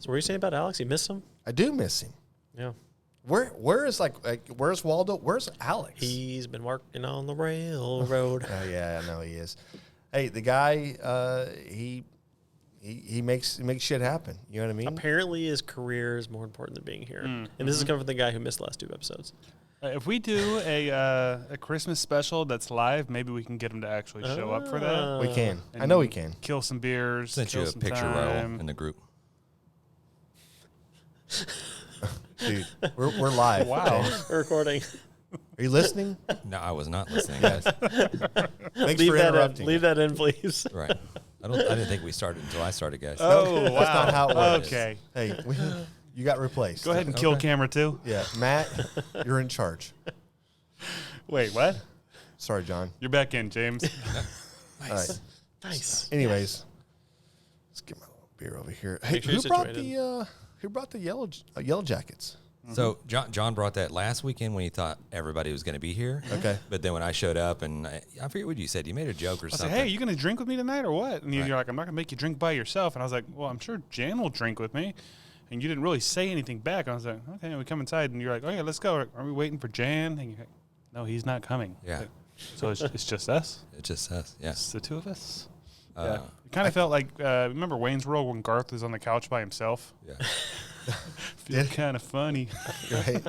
So what are you saying about Alex? You miss him? I do miss him. Yeah. Where's Waldo? Where's Alex? He's been working on the railroad. Oh yeah, I know he is. Hey, the guy, he makes shit happen. You know what I mean? Apparently, his career is more important than being here. And this is coming from the guy who missed the last 2 episodes. If we do a Christmas special that's live, maybe we can get him to actually show up for that. We can. I know we can. Kill some beers. Sent you a picture roll in the group. Dude, we're live. Wow. We're recording. Are you listening? No, I was not listening, guys. Thanks Leave for that interrupting. in. Leave that in, please. Right. I didn't think we started until I started, guys. Oh, wow. That's not how it works. Okay. Hey, you got replaced. Go ahead and kill camera 2. Yeah, Matt, you're in charge. Wait, what? Sorry, John. You're back in, James. All right. Nice. Anyways, let's get my little beer over here. Hey, Make sure you're who brought the yellow jackets? So John brought that last weekend when he thought everybody was going to be here. Okay. But then when I showed up, and I forget what you said. You made a joke or I said, something. hey, you going to drink with me tonight or what? And you're like, I'm not going to make you drink by yourself. And I was like, well, I'm sure Jan will drink with me. And you didn't really say anything back. I was like, okay. And we come inside, and you're like, okay, let's go. Are we waiting for Jan? And you're like, no, he's not coming. Yeah. Like, so it's just us? It just says, yeah. It's the 2 of us? Yeah. It kind of felt like, remember Wayne's World when Garth was on the couch by himself? Yeah. Feels kind of funny. Right.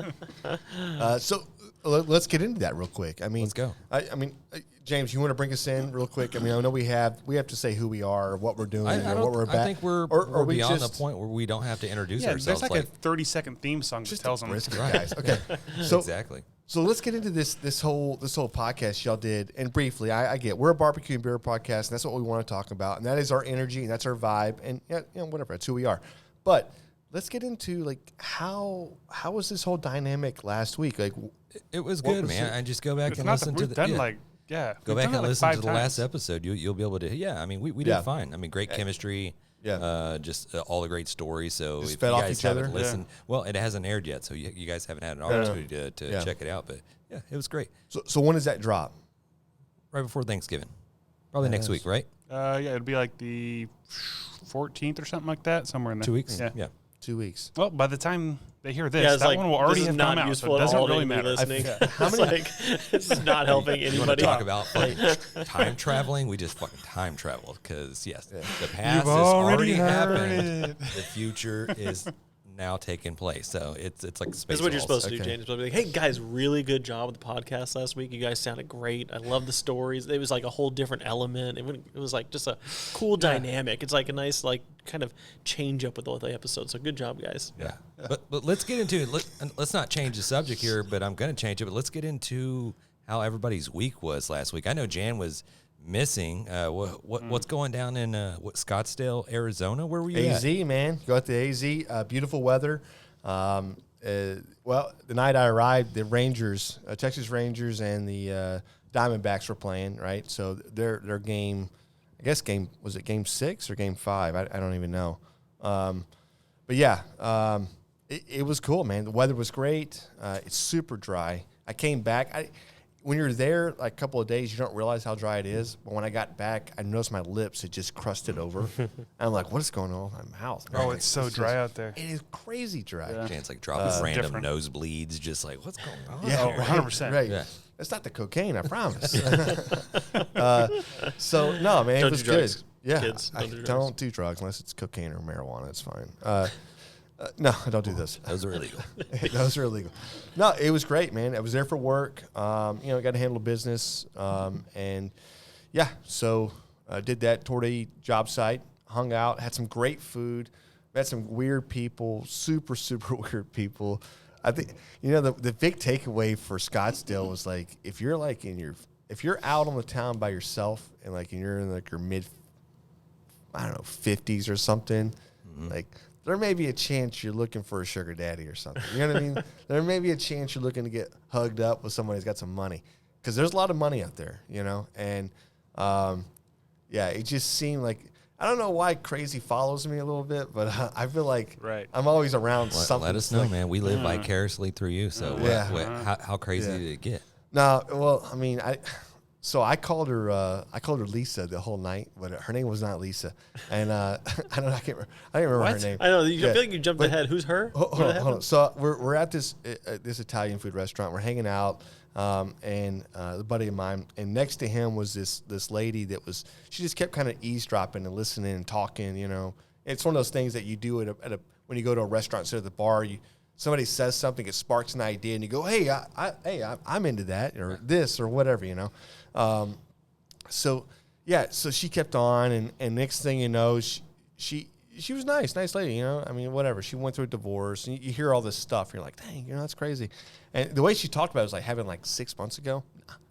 So let's get into that real quick. I mean, Let's go. I mean, James, you want to bring us in real quick? I mean, I know we have to say who we are, what we're doing, what we're about. I think we're we beyond just, the point where we don't have to introduce Yeah, ourselves. there's like a 30-second theme song that just tells them. brisket, guys. Okay. So exactly. So let's get into this whole podcast y'all did. And briefly, I get we're a barbecue and beer podcast, and that's what we want to talk about, and that is our energy and that's our vibe, and whatever, that's who we are. But let's get into like how was this whole dynamic last week? Like It was good, man. I just go back and listen to the. Go we've done back and that like listen 5 to the times. last episode. You'll be able to. Yeah, I mean, we did fine. I mean, great chemistry. Yeah. Just all the great stories. So Just if fed you off guys each other? haven't listened, well, it hasn't aired yet, so you guys haven't had an opportunity to check it out. But yeah, it was great. So when does that drop? Right before Thanksgiving, probably next week, right? Yeah, it'd be like the 14th or something like that, somewhere in there. 2 weeks. Yeah. 2 weeks. Well, by the time they hear this, Yeah, it's that like, one will already this is have not come out, so useful it at doesn't all to really anybody matter. listening. How many? This is not helping You want anybody. to talk about like time traveling? We just fucking time traveled because yes, the past You've has already heard happened. it. The future is now taking place. So it's like space. This is what you're balls. supposed to do, James. You're supposed to be like, hey, guys, really good job with the podcast last week. You guys sounded great. I love the stories. It was like a whole different element. It was like just a cool dynamic. It's like a nice, like, kind of change up with all the episodes. So good job, guys. Yeah. But let's get into it. Let's not change the subject here, but I'm going to change it. But let's get into how everybody's week was last week. I know Jan was missing. What's going down in Scottsdale, Arizona? Where were you AZ, at? man. Go out to AZ. Beautiful weather. Well, the night I arrived, the Rangers, Texas Rangers, and the Diamondbacks were playing. Right, so their game. I guess was it game 6 or game 5? I don't even know. But yeah, it was cool, man. The weather was great. It's super dry. I came back. When you're there like a couple of days, you don't realize how dry it is. But when I got back, I noticed my lips had just crusted over. And I'm like, what is going on with my mouth? Man? Oh, it's so dry out there. It is crazy dry. Yeah. Jan's like dropping random different. nosebleeds, just like what's going on? Yeah, here? 100%. Right. Yeah. It's not the cocaine, I promise. So no, man, Don't it was do drugs, good. Yeah, kids. I Don't do drugs. don't do drugs unless it's cocaine or marijuana. It's fine. No, I don't do those. Those are illegal. Those are illegal. No, it was great, man. I was there for work. Got to handle business, and yeah, so did that. Toured a job site, hung out, had some great food, met some weird people, super weird people. I think the big takeaway for Scottsdale was like if you're out on the town by yourself and you're in like your mid, I don't know, 50s or something, like there may be a chance you're looking for a sugar daddy or something. You know what I mean? There may be a chance you're looking to get hugged up with somebody who's got some money because there's a lot of money out there, and it just seemed like. I don't know why crazy follows me a little bit, but I feel like I'm always around something. Let us know, man. We live vicariously through you. So how crazy did it get? No, well, I mean, So I called her Lisa the whole night, but her name was not Lisa. And I don't know, I can't remember her name. I know. I feel like you jumped ahead. Who's her? Hold on. So we're at this Italian food restaurant. We're hanging out, and a buddy of mine, and next to him was this lady she just kept kind of eavesdropping and listening and talking. You know, it's one of those things that you do when you go to a restaurant, instead of the bar, somebody says something, it sparks an idea, and you go, hey, I'm into that, or this, or whatever, you know. So she kept on, and next thing you know, she was nice lady, you know. I mean, whatever. She went through a divorce, and you hear all this stuff. You're like, dang, you know, that's crazy. And the way she talked about it was like having like 6 months ago,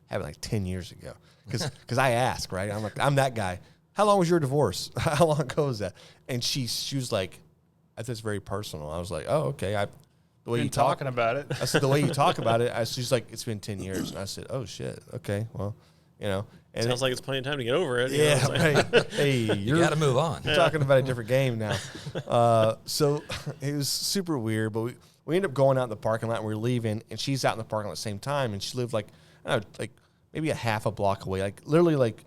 having like 10 years ago. Because I asked, right? I'm like, I'm that guy. How long was your divorce? How long ago was that? And she was like, I thought it's very personal. I was like, oh, okay. The way you talking about it. I said, the way you talk about it. She's like, it's been 10 years. And I said, oh, shit. Okay, well, you know. And Sounds like it's plenty of time to get over it. Yeah, right. Hey, You got to move on. You're talking about a different game now. So it was super weird, but we ended up going out in the parking lot, and we were leaving, and she's out in the parking lot at the same time, and she lived like, I don't know, like maybe a half a block away, like literally like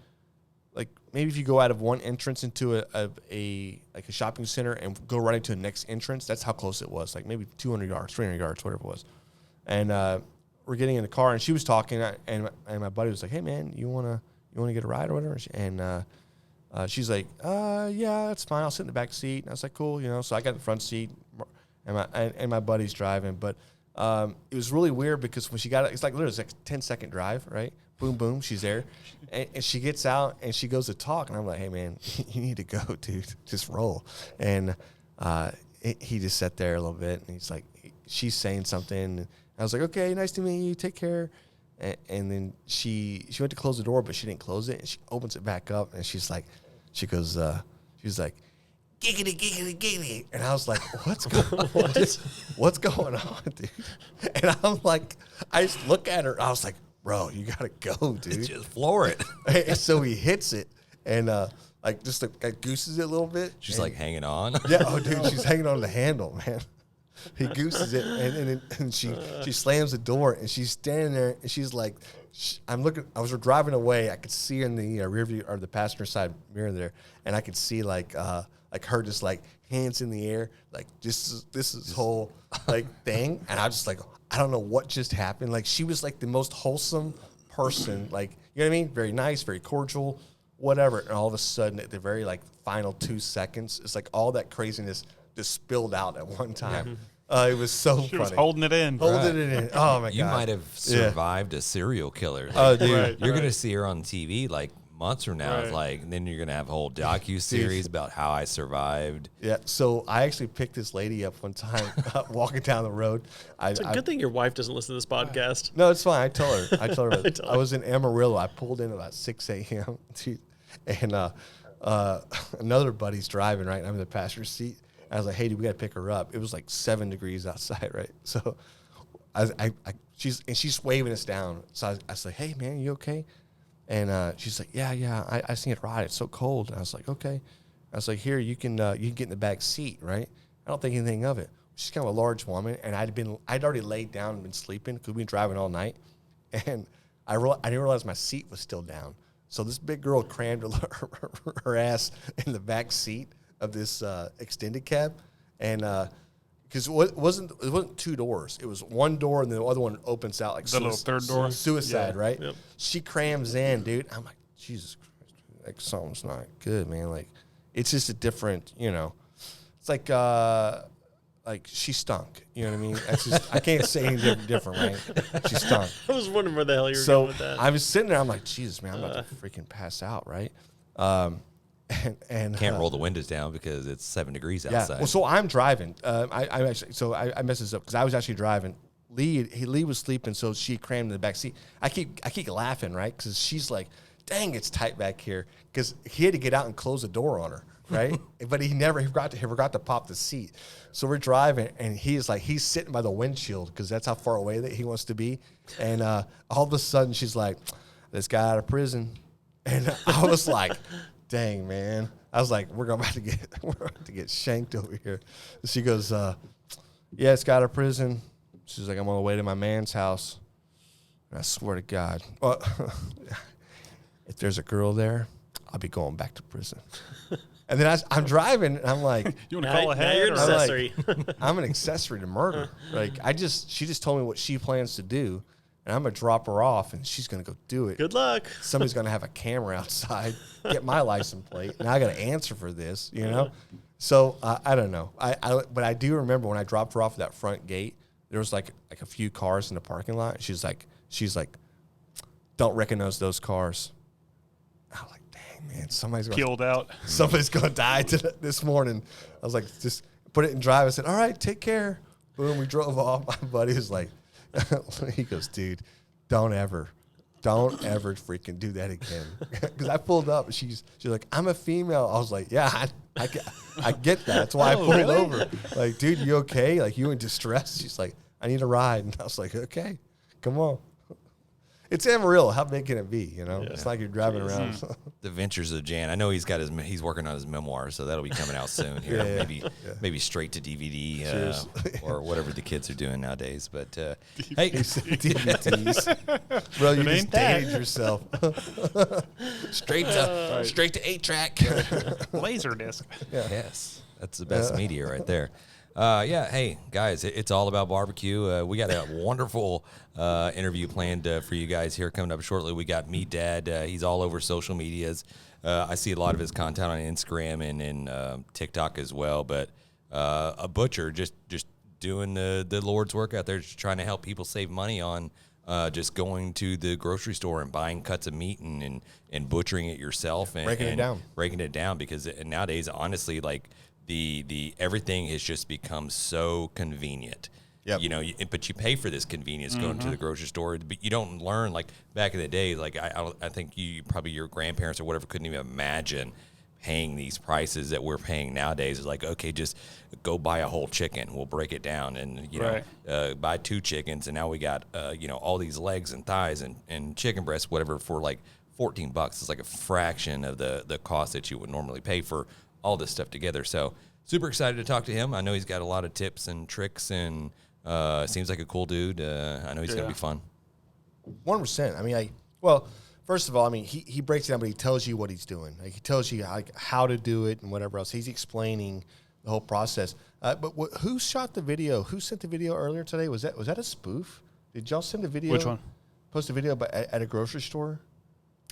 maybe if you go out of one entrance into a shopping center and go right into the next entrance, that's how close it was, like maybe 200 yards, 300 yards, whatever it was. And we're getting in the car, and she was talking, and my buddy was like, hey, man, you want to get a ride or whatever? And she's like, yeah, that's fine. I'll sit in the back seat. And I was like, cool, you know. So I got in the front seat, and my buddy's driving. But it was really weird because when she got it's like literally it's like a 10-second drive, right? Boom, boom, she's there. And she gets out, and she goes to talk. And I'm like, hey, man, you need to go, dude. Just roll. And he just sat there a little bit, and he's like, she's saying something. And I was like, okay, nice to meet you. Take care. And then she went to close the door, but she didn't close it. And she opens it back up, and she was like, giggity, giggity, giggity. And I was like, what's going on, dude? And I'm like, I just look at her. I was like, bro, you got to go, dude. Just floor it. And so he hits it, and just gooses it a little bit. She's like hanging on. Yeah, oh, dude, she's hanging on the handle, man. He gooses it, and she slams the door, and she's standing there, and she's like, I was driving away. I could see her in the rear view or the passenger side mirror there, and I could see like her just like hands in the air, like this is whole like thing, and I was just like, I don't know what just happened. Like she was like the most wholesome person, like, you know what I mean? Very nice, very cordial, whatever. And all of a sudden, at the very like final 2 seconds, it's like all that craziness just spilled out at one time. It was so funny. She was holding it in. Holding it in. Oh, my God. You might have survived a serial killer. Oh, dude. Right, You're going to see her on TV like months from now. Right. Like, and then you're going to have a whole docu-series about how I survived. Yeah, so I actually picked this lady up one time walking down the road. It's a good thing your wife doesn't listen to this podcast. No, it's fine. I told her. I was in Amarillo. I pulled in about 6 a.m. And another buddy's driving, right? I'm in the passenger seat. I was like, hey, dude, we got to pick her up. It was like 7 degrees outside, right? So she's waving us down. So I was like, hey, man, you okay? And she's like, yeah, I just need a ride. It's so cold. And I was like, okay. I was like, here, you can get in the back seat, right? I don't think anything of it. She's kind of a large woman, and I'd already laid down and been sleeping because we've been driving all night. And I didn't realize my seat was still down. So this big girl crammed her ass in the back seat of this extended cab, and because it wasn't 2 doors, it was 1 door, and the other one opens out like the little third door. Suicide, yeah. right? Yep. She crams in, dude. I'm like, Jesus Christ, like something's not good, man. Like it's just a different, you know. It's like she stunk. You know what I mean? That's just, I can't say anything different, right? She stunk. I was wondering where the hell you were going with that. I was sitting there. I'm like, Jesus, man, I'm about to freaking pass out, right? And Can't roll the windows down because it's 7 degrees yeah. outside. Well, so I'm driving. I messed this up because I was actually driving. Lee was sleeping, so she crammed in the back seat. I keep laughing, right? Because she's like, "Dang, it's tight back here." Because he had to get out and close the door on her, right? But he forgot to pop the seat. So we're driving, and he's sitting by the windshield because that's how far away that he wants to be. And all of a sudden, she's like, "This guy out of prison," and I was like, dang, man. I was like, we're about to get shanked over here. And she goes, yeah, it's got out of prison. She's like, I'm on the way to my man's house. And I swear to God. Well, if there's a girl there, I'll be going back to prison. And then I'm driving, and I'm like, You want to call ahead? You're an or- I'm like- accessory. I'm an accessory to murder. Like, she just told me what she plans to do, and I'm going to drop her off, and she's going to go do it. Good luck. Somebody's going to have a camera outside, get my license plate, and I got to answer for this, you know? So, I don't know. But I do remember when I dropped her off at that front gate, there was like a few cars in the parking lot. She's like, don't recognize those cars. I was like, dang, man, somebody's going to die this morning. I was like, just put it in drive. I said, all right, take care. Boom, we drove off. My buddy was like, he goes, dude, don't ever freaking do that again. Because I pulled up, and she's like, I'm a female. I was like, yeah, I get that. That's why I pulled over. Like, dude, you okay? Like, you in distress? She's like, I need a ride. And I was like, okay, come on. It's Amarillo. How big can it be? You know, it's like you're driving around. The Ventures of Jan. I know he's working on his memoir, so that'll be coming out soon. Here, maybe straight to DVD or whatever the kids are doing nowadays. But hey, DVDs, bro, you just dated yourself. straight to 8-track. Laserdisc. Yes, that's the best media right there. Hey guys, it's all about barbecue. We got a wonderful interview planned for you guys here coming up shortly. We got Meatdad. He's all over social medias. I see a lot of his content on Instagram and TikTok as well. But a butcher just doing the Lord's work out there, just trying to help people save money on just going to the grocery store and buying cuts of meat and butchering it yourself and breaking it down because nowadays, honestly, like. The everything has just become so convenient. Yep. You know, but you pay for this convenience going to the grocery store, but you don't learn like back in the day. Like I think your grandparents or whatever couldn't even imagine paying these prices that we're paying nowadays. It's like, okay, just go buy a whole chicken. We'll break it down and buy 2 chickens, and now we got all these legs and thighs and chicken breasts, whatever, for like $14. It's like a fraction of the cost that you would normally pay for all this stuff together. So super excited to talk to him. I know he's got a lot of tips and tricks and seems like a cool dude. I know he's going to be fun. 100%. I mean, first of all, I mean, he breaks it down, but he tells you what he's doing. Like, he tells you how to do it and whatever else. He's explaining the whole process. But who shot the video? Who sent the video earlier today? Was that a spoof? Did y'all send a video? Which one? Post a video at a grocery store?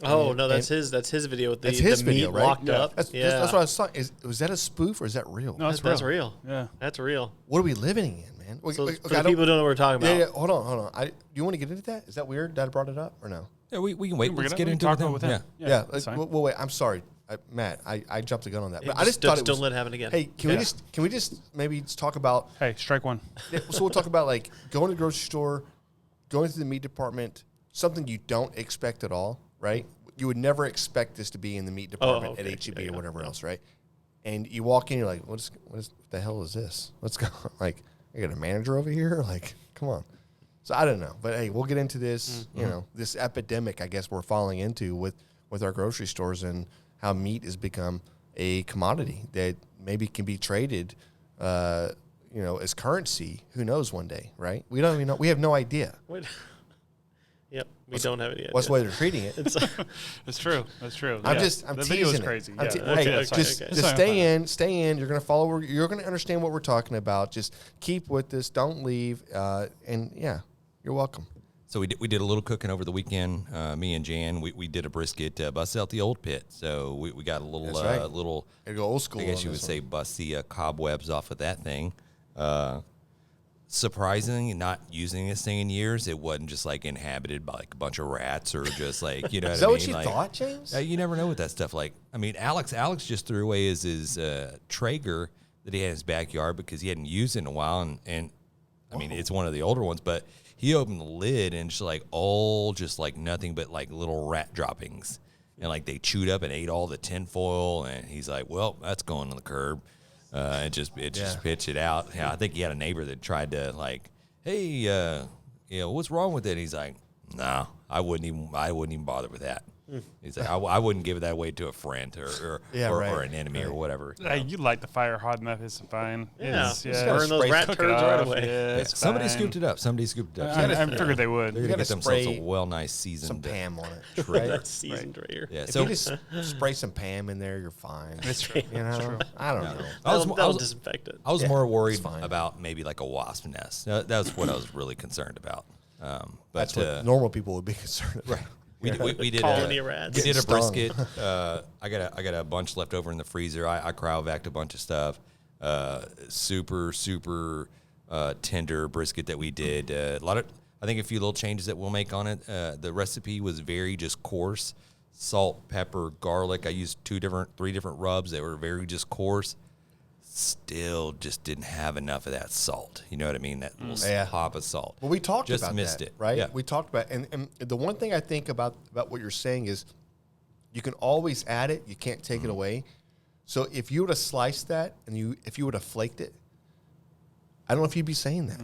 Oh no, that's his video with the video, meat right? locked up. That's what I was saying. Was that a spoof or is that real? No, That's real. Yeah, that's real. What are we living in, man? So for the people who don't know what we're talking about. Yeah, hold on. Do you want to get into that? Is that weird that I brought it up or no? Yeah, we can wait. Let's get into talk it with then. him. Yeah. that's fine. Well, wait. I'm sorry, Matt. I jumped the gun on that. But I Just just thought it don't was. let it happen again. Hey, can we just maybe talk about? Hey, strike one. So we'll talk about like going to the grocery store, going to the meat department, something you don't expect at all, right? You would never expect this to be in the meat department at H-E-B or whatever else, right? And you walk in, you're like, what the hell is this? What's going on? Like, I got a manager over here? Like, come on. So I don't know. But, hey, we'll get into this, this epidemic, I guess, we're falling into with our grocery stores and how meat has become a commodity that maybe can be traded, as currency. Who knows one day, right? We don't even know. We have no idea. Yep, we don't have any idea. What's the way they're treating it? It's true. That's true. I'm the teasing video is it. crazy. Just stay in. You're going to follow. You're going to understand what we're talking about. Just keep with this. Don't leave. You're welcome. So we did a little cooking over the weekend. Me and Jan, we did a brisket, bust out the old pit. So we got a little little. Gotta go old school. I guess you would say bust the cobwebs off of that thing. Surprisingly, not using this thing in years, it wasn't just like inhabited by like a bunch of rats or just like, you know what I mean? Is that what you like, thought, James? You never know what that stuff like. I mean, Alex just threw away his Traeger that he had in his backyard because he hadn't used it in a while. And I mean, it's one of the older ones, but he opened the lid and just like nothing but like little rat droppings. And like they chewed up and ate all the tinfoil. And he's like, well, that's going on the curb. It just pitched it out. Yeah, I think he had a neighbor that tried to like, hey, what's wrong with it? He's like, no, I wouldn't even bother with that. He's like, I wouldn't give that away to a friend or an enemy or whatever. Hey, you light the fire hard enough, it's fine. Yeah, yeah. burn those rat Cook it turds right off, away. yeah, it's Somebody fine. scooped it up. I figured they would. They're You gonna gotta get themselves spray a well nice seasoned some Pam on it. tray. That's seasoned right here. Yeah, If so you just spray some Pam in there, you're fine. It's true. You know, I don't know. That'll disinfect it. I was Yeah, more worried it's fine. about maybe like a wasp nest. That's what I was really concerned about. But That's what normal people would be concerned about. we did Colony of rats. we did a Stung. brisket. I got a bunch left over in the freezer. I cryovac a bunch of stuff. Super tender brisket that we did. I think a few little changes that we'll make on it. The recipe was very just coarse. Salt, pepper, garlic. I used 3 different rubs that were very just coarse. Still just didn't have enough of that salt. You know what I mean? That little pop of salt. Well, we talked just about missed that, it, right? Yeah. We talked about, and the one thing I think about what you're saying is, you can always add it. You can't take it away. So if you would have sliced that and if you would have flaked it, I don't know if you'd be saying that.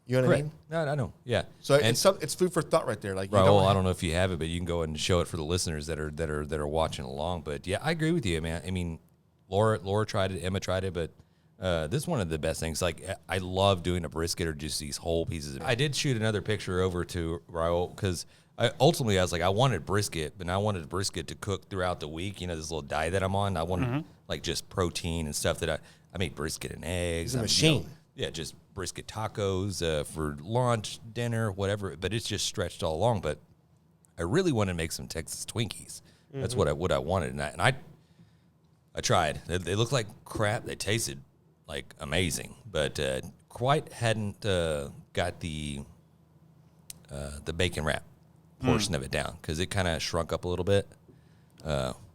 You know what I mean? No, I know. Yeah. So it's food for thought right there. Like, Raul, I don't know if you have it, but you can go and show it for the listeners that are watching along. But yeah, I agree with you, man. I mean, Laura tried it, Emma tried it, but this is one of the best things. Like, I love doing a brisket or just these whole pieces. I did shoot another picture over to Raul because ultimately I was like, I wanted brisket, but I wanted brisket to cook throughout the week. You know, this little diet that I'm on. I wanted like just protein and stuff that I made brisket and eggs. It's a machine. Yeah, just brisket tacos for lunch, dinner, whatever. But it's just stretched all along. But I really wanted to make some Texas Twinkies. That's what I wanted, and I tried. They looked like crap. They tasted like amazing, but quite hadn't got the bacon wrap portion of it down because it kind of shrunk up a little bit.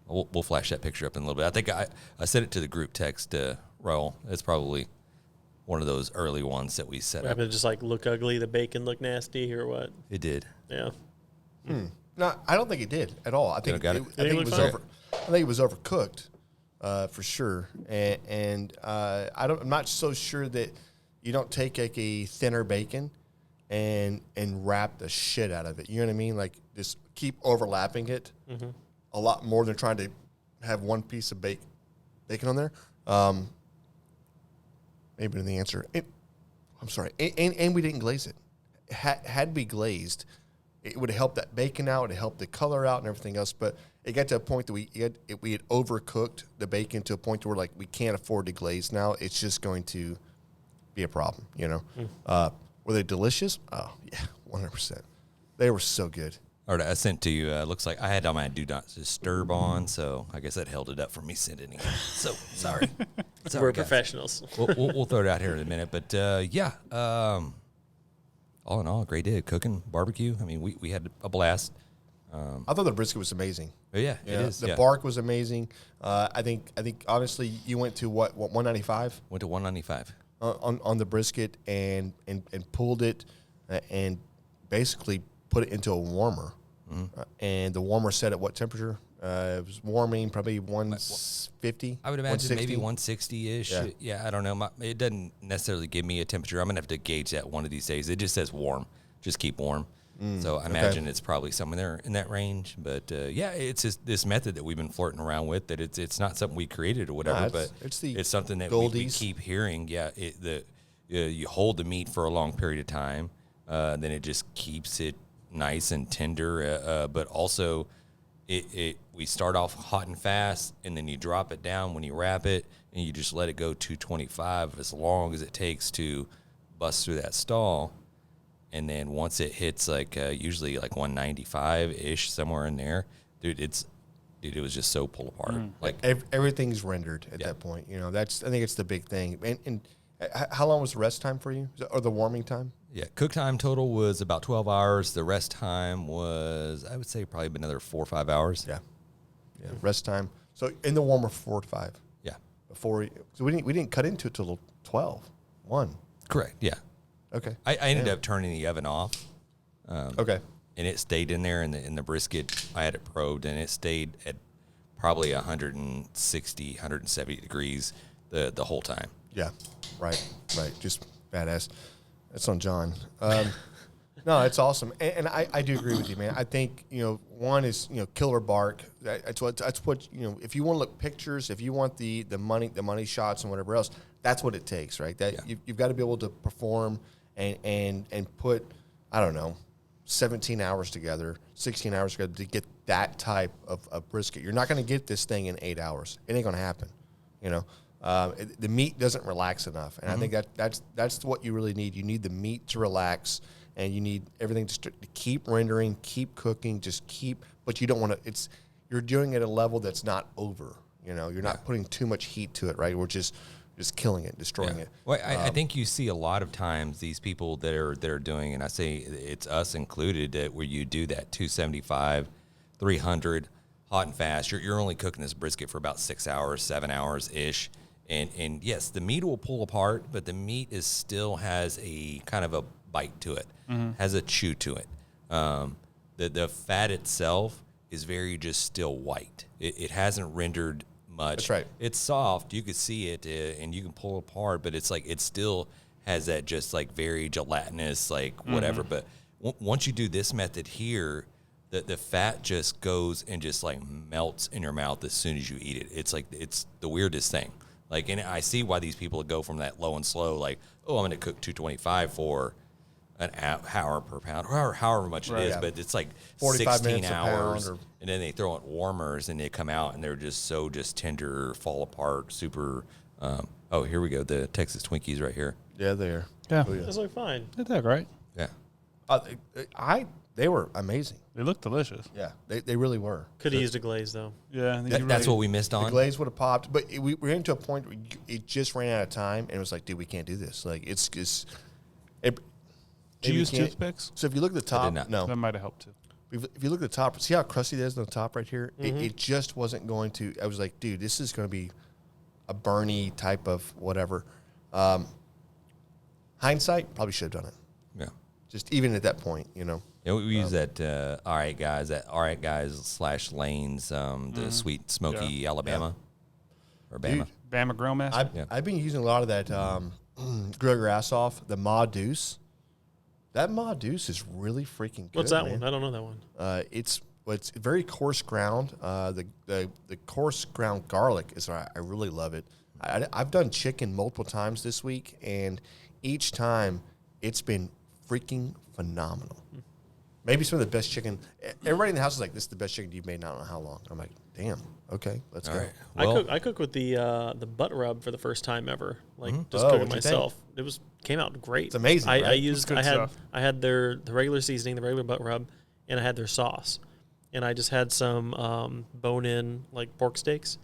We'll flash that picture up in a little bit. I think I sent it to the group text, Raul. It's probably one of those early ones that we set What up. happened to just like look ugly, the bacon look nasty, or what? It did. Yeah. No, I don't think it did at all. I think got it? I think it look was fine? I think it was overcooked, for sure. And I'm not so sure that you don't take like a thinner bacon and wrap the shit out of it. You know what I mean? Like, just keep overlapping it a lot more than trying to have one piece of bacon on there. Maybe the answer. I'm sorry. And we didn't glaze it. Had we glazed, it would have helped that bacon out. It helped the color out and everything else. But it got to a point that we had overcooked the bacon to a point where, like, we can't afford to glaze now. It's just going to be a problem, you know. Were they delicious? Oh, yeah, 100%. They were so good. All right, I sent to you. Looks like I had on my do not disturb on, so I guess that held it up for me sending it. So sorry. We're guys. professionals. We'll throw it out here in a minute, but yeah. All in all, great day cooking barbecue. I mean, we had a blast. I thought the brisket was amazing. But yeah, Yeah, it is. the yeah. bark was amazing. I think honestly, you went to what 195 Went to 195. on the brisket and pulled it and basically put it into a warmer. And the warmer set at what temperature? It was warming probably 150. I would imagine maybe 160. 160-ish. Yeah, I don't know. It doesn't necessarily give me a temperature. I'm going to have to gauge that one of these days. It just says warm. Just keep warm. So I imagine it's probably somewhere there in that range. But, yeah, it's just this method that we've been flirting around with, that it's not something we created or whatever, but it's something that we keep hearing. Yeah, you hold the meat for a long period of time, then it just keeps it nice and tender, but also we start off hot and fast, and then you drop it down when you wrap it, and you just let it go 225 as long as it takes to bust through that stall. And then once it hits like usually like 195-ish, somewhere in there, dude, it was just so pull apart. Like everything's rendered at that point. You know, I think it's the big thing. And how long was the rest time for you, or the warming time? Yeah, cook time total was about 12 hours. The rest time was, I would say, probably another 4 or 5 hours. Yeah, rest time. So in the warmer 4 to 5. Yeah, So we didn't cut into it till 1. correct. Yeah. Okay. I ended up turning the oven off. Okay. And it stayed in there in the brisket. I had it probed, and it stayed at probably 160, 170 degrees the whole time. Yeah. Right. Just badass. That's on John. No, it's awesome, and I do agree with you, man. I think one is killer bark. That's what if you want to look pictures, if you want the money shots and whatever else, that's what it takes, right? You've got to be able to perform and put, I don't know, 17 hours together, 16 hours together to get that type of brisket. You're not going to get this thing in 8 hours. It ain't going to happen. The meat doesn't relax enough, and I think that's what you really need. You need the meat to relax, and you need everything to keep rendering, keep cooking, but you don't want to. You're doing it at a level that's not over. You're not putting too much heat to it, right? We're just killing it, destroying it. Well, I think you see a lot of times these people that are doing, and I say it's us included, where you do that 275, 300, hot and fast. You're only cooking this brisket for about 6 hours, 7 hours ish, and yes, the meat will pull apart, but the meat still has a kind of a bite to it, has a chew to it. The fat itself is very just still white. It hasn't rendered much. That's right. It's soft. You could see it, and you can pull it apart, but it's like it still has that just like very gelatinous, like whatever. But once you do this method here, the fat just goes and just like melts in your mouth as soon as you eat it. It's like it's the weirdest thing. Like, and I see why these people go from that low and slow, like, oh, I'm going to cook 225 for an hour per pound, or however much it is, but it's like 16 hours, and then they throw in warmers, and they come out, and they're just so just tender, fall apart, super. Oh, here we go, the Texas Twinkies right here. Yeah, they are. Yeah, That's like fine. they look right. Yeah, They were amazing. They look delicious. Yeah, they really were. Could have used a glaze though. Yeah, that's what we missed The on. glaze would have popped, but we were into a point where it just ran out of time, and it was like, dude, we can't do this. Like, Did you use toothpicks? So if you look at the top, no. That might have helped too. If you look at the top, see how crusty it is on the top right here? It just wasn't going to. I was like, dude, this is going to be a Bernie type of whatever. Hindsight, probably should have done it. Yeah. Just even at that point, Yeah, we use that All Right Guys / Lanes, the sweet smoky Alabama or Bama. Bama Grill Master. I've been using a lot of that grill your ass off, the Ma Deuce. That Ma Deuce is really freaking good. What's that man. one? I don't know that one. It's very coarse ground. The coarse ground garlic is I really love it. I've done chicken multiple times this week, and each time it's been freaking phenomenal. Maybe some of the best chicken. Everybody in the house is like, "This is the best chicken you've made in I don't know how long." I'm like, "Damn, okay, let's go." Right. Well, I cook with the butt rub for the first time ever. Like just Oh, cooking what'd you myself. It came out great. It's amazing, I right? used good stuff. I had the regular seasoning, the regular butt rub, and I had their sauce, and I just had some bone-in like pork steaks,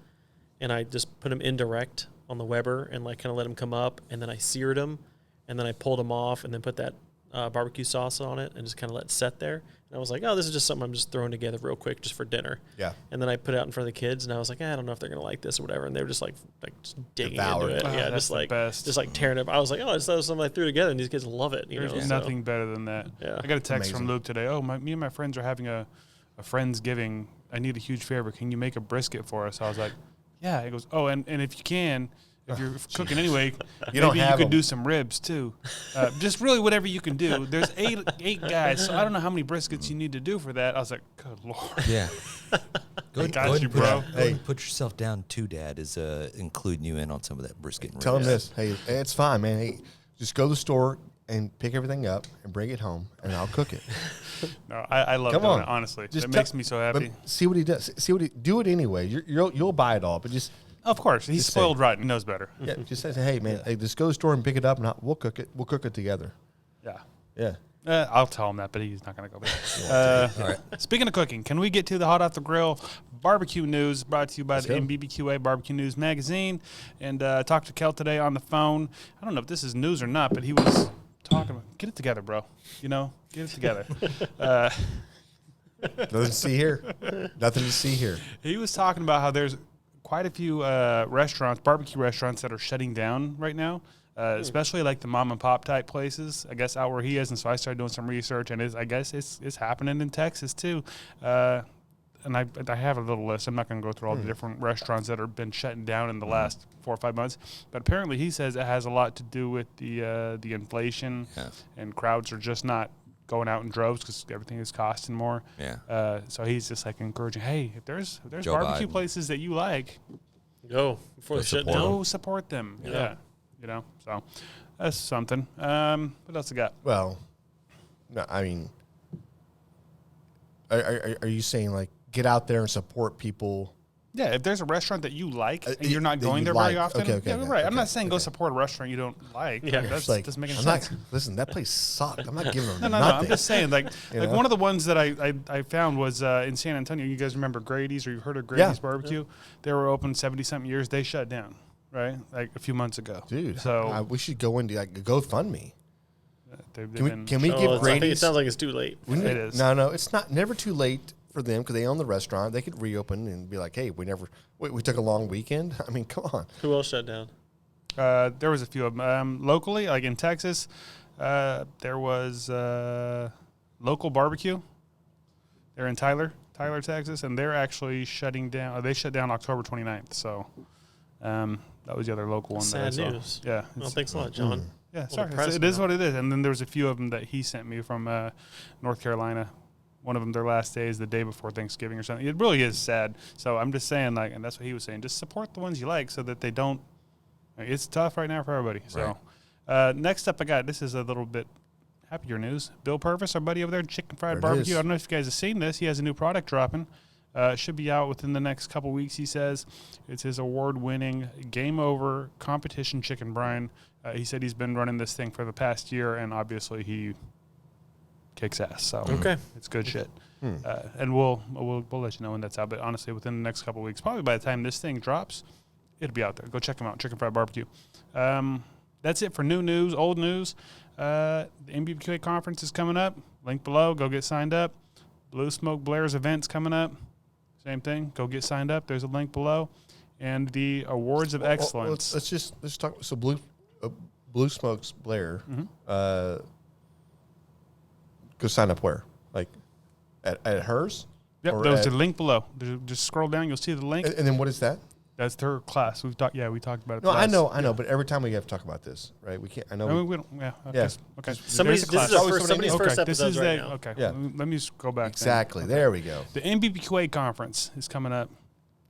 and I just put them indirect on the Weber and like kind of let them come up, and then I seared them, and then I pulled them off, and then put that barbecue sauce on it, and just kind of let it set there. And I was like, oh, this is just something I'm just throwing together real quick just for dinner. Yeah. And then I put it out in front of the kids, and I was like, I don't know if they're gonna like this or whatever. And they were just like just digging Devoured into it. it. Yeah, That's just the like best. just like tearing it. I was like, oh, it's something I threw together, and these kids love it. There's so. nothing better than that. Yeah. I got a text Amazing. from Luke today. Oh, me and my friends are having a Friendsgiving. I need a huge favor. Can you make a brisket for us? I was like, yeah. He goes, oh, and if you can, if you're cooking anyway, don't maybe have you could them. do some ribs too. Just really whatever you can do. There's eight guys, so I don't know how many briskets you need to do for that. I was like, good Lord. Yeah. Go Got ahead you, and put- bro. Go ahead and put yourself down too, Dad, is including you in on some of that brisket. And Tell them ribs. this. Hey, it's fine, man. Hey, just go to the store and pick everything up and bring it home, and I'll cook it. No, I love Come doing on. it, honestly. Just It makes me so but happy. see what he does. See what he do it anyway. You'll buy it all, but just Of course. He's Just spoiled say- rotten. He knows better. yeah, just say, hey, man, hey, just go to the store and pick it up, and we'll cook it. We'll cook it together. Yeah. Yeah. I'll tell him that, but he's not going to go back. All right. Speaking of cooking, can we get to the Hot Off the Grill barbecue news brought to you by the go. NBBQA Barbecue News Magazine? And talked to Kel today on the phone. I don't know if this is news or not, but he was talking about, get it together, bro. Get it together. Nothing to see here. Nothing to see here. He was talking about how there's quite a few restaurants, barbecue restaurants that are shutting down right now. Especially like the mom and pop type places, I guess out where he is. And so I started doing some research, and I guess it's happening in Texas too. And I have a little list. I'm not going to go through all the different restaurants that have been shutting down in the last 4 or 5 months. But apparently he says it has a lot to do with the inflation, and crowds are just not going out in droves because everything is costing more. Yeah. So he's just like encouraging, hey, if there's Joe barbecue Biden. places that you like, Go before Go the shut support down. go support them. Yeah. You know, so that's something. What else I got? Well, no, I mean, are you saying like get out there and support people? Yeah, if there's a restaurant that you like and you're not that going you there like. very often, Okay, yeah, right. I'm okay, not saying go okay. support a restaurant you don't like. Yeah. That It's like, doesn't make any I'm sense. not, listen, that place sucked. I'm not giving them No. nothing. I'm just saying, like know? one of the ones that I found was in San Antonio. You guys remember Grady's, or you've heard of Grady's Barbecue? They were open 70-something years. They shut down, right? Like a few months ago. Dude, So we should go into like GoFundMe. they've Can we, been, can we Oh, give I think it Grady's? sounds like it's too late. It is. No, it's not. Never too late for them because they own the restaurant. They could reopen and be like, hey, we took a long weekend. I mean, come on. Who else shut down? there was a few of them. Locally, like in Texas, there was Local Barbecue. They're in Tyler, Texas, and they're actually shutting down. They shut down October 29th. So that was the other local one. Sad that I saw. news. Yeah. Well, thanks a lot, John. Yeah, Well, sorry. depressing, It is huh? what it is. And then there was a few of them that he sent me from North Carolina. One of them, their last day is the day before Thanksgiving or something. It really is sad. So I'm just saying, like, and that's what he was saying. Just support the ones you like so that they don't. It's tough right now for everybody. So next up, this is a little bit happier news. Bill Purvis, our buddy over there, Chicken Fried There it Barbecue. is. I don't know if you guys have seen this. He has a new product dropping. It should be out within the next couple weeks, he says. It's his award-winning Game Over competition chicken brine. He said he's been running this thing for the past year, and obviously he kicks ass. So Okay. it's good shit. And we'll let you know when that's out. But honestly, within the next couple of weeks, probably by the time this thing drops, it'll be out there. Go check them out. Chicken Fried Barbecue. That's it for new news, old news. The NBBQA Conference is coming up. Link below. Go get signed up. Blue Smoke Blaire's event's coming up. Same thing. Go get signed up. There's a link below. And the Awards of Excellence. Let's talk. So Blue Smoke's Blaire. Go sign up where? Like at hers? Yep, Or there's at- a link below. Just scroll down. You'll see the link. And then what is that? That's their class. We talked about it. No, I last- know. But every time we have to talk about this, right? We can't. I know. No, we don't. Yeah. Okay. Yeah. Okay. Somebody's, There's a this is class. our first, somebody's Okay, first this episode is right the, now. Okay. Yeah. Let me just go back. then. Exactly. There we go. The NBBQA Conference is coming up.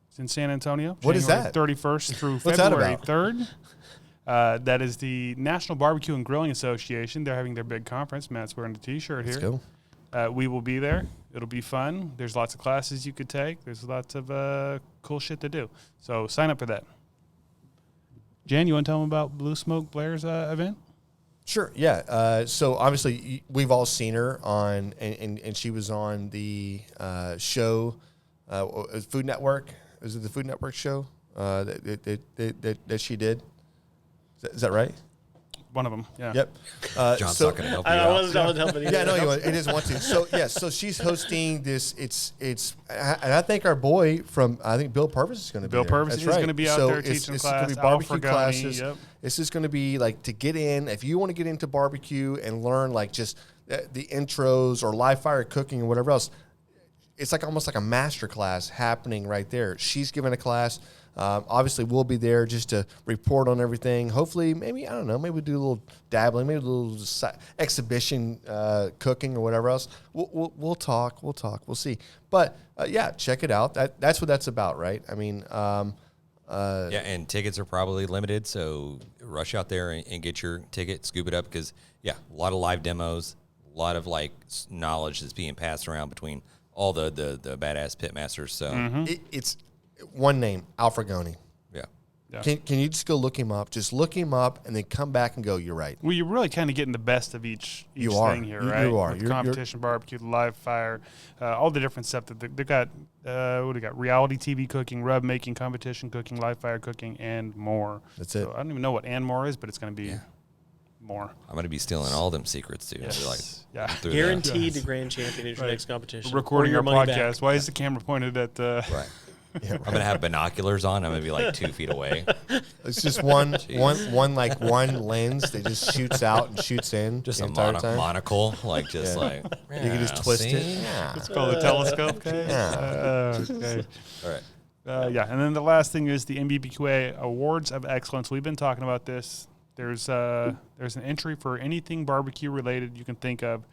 It's in San Antonio. What is January that? 31st through What's that February about? 3rd. That is the National Barbecue and Grilling Association. They're having their big conference. Matt's wearing a T-shirt Let's here. go. We will be there. It'll be fun. There's lots of classes you could take. There's lots of cool shit to do. So sign up for that. Jan, you want to tell them about Blue Smoke Blaire's event? Sure. Yeah. So obviously we've all seen her on, and she was on the show, Food Network. Is it the Food Network show that she did? Is that right? One of them. Yeah. Yep. John's so, not going to help you I out. wasn't helping either. Yeah, no, it is one too. So yeah, so she's hosting this. It's and I think our boy from Bill Purvis is going to be Bill there. Purvis That's is right. going to be out So there it's- teaching it's class. gonna be Al barbecue Fragoni, classes. Yep. This is going to be like to get in. If you want to get into barbecue and learn like just the intros or live fire cooking or whatever else, it's like almost like a master class happening right there. She's giving a class. Obviously, we'll be there just to report on everything. Hopefully, maybe, I don't know, maybe we'll do a little dabbling, maybe a little exhibition cooking or whatever else. We'll talk. We'll see. But, yeah, check it out. That's what that's about, right? I mean, Yeah, and tickets are probably limited, so rush out there and get your ticket, scoop it up, because, yeah, a lot of live demos, a lot of, like, knowledge that's being passed around between all the badass pitmasters, so, it's one name, Al Fragoni. yeah. Yeah. Can you just go look him up? Just look him up and then come back and go, you're right. Well, you're really kind of getting the best of each You are. thing here, You- right? you are. With You're- competition, barbecue, live fire, all the different stuff that they've got. What do they got? Reality TV cooking, rub making, competition cooking, live fire cooking, and more. That's it. So I don't even know what "and more" is, but it's going to be more. I'm going to be stealing all them secrets, too. Yes. So, like, Yeah. through that. Guaranteed the grand champion is your Right. next competition. We're recording Or our your money podcast. back. Why is the camera pointed at? Right. Yeah, I'm going to have binoculars on. I'm going to be, like, 2 feet away. It's just one lens that just shoots out and shoots in Just the a entire time. monocle, like, just Yeah. like. You can just twist it. Yeah. It's called a telescope. Okay. Yeah. Okay. All right. Yeah, and then the last thing is the NBBQA Awards of Excellence. We've been talking about this. There's an entry for anything barbecue related you can think of.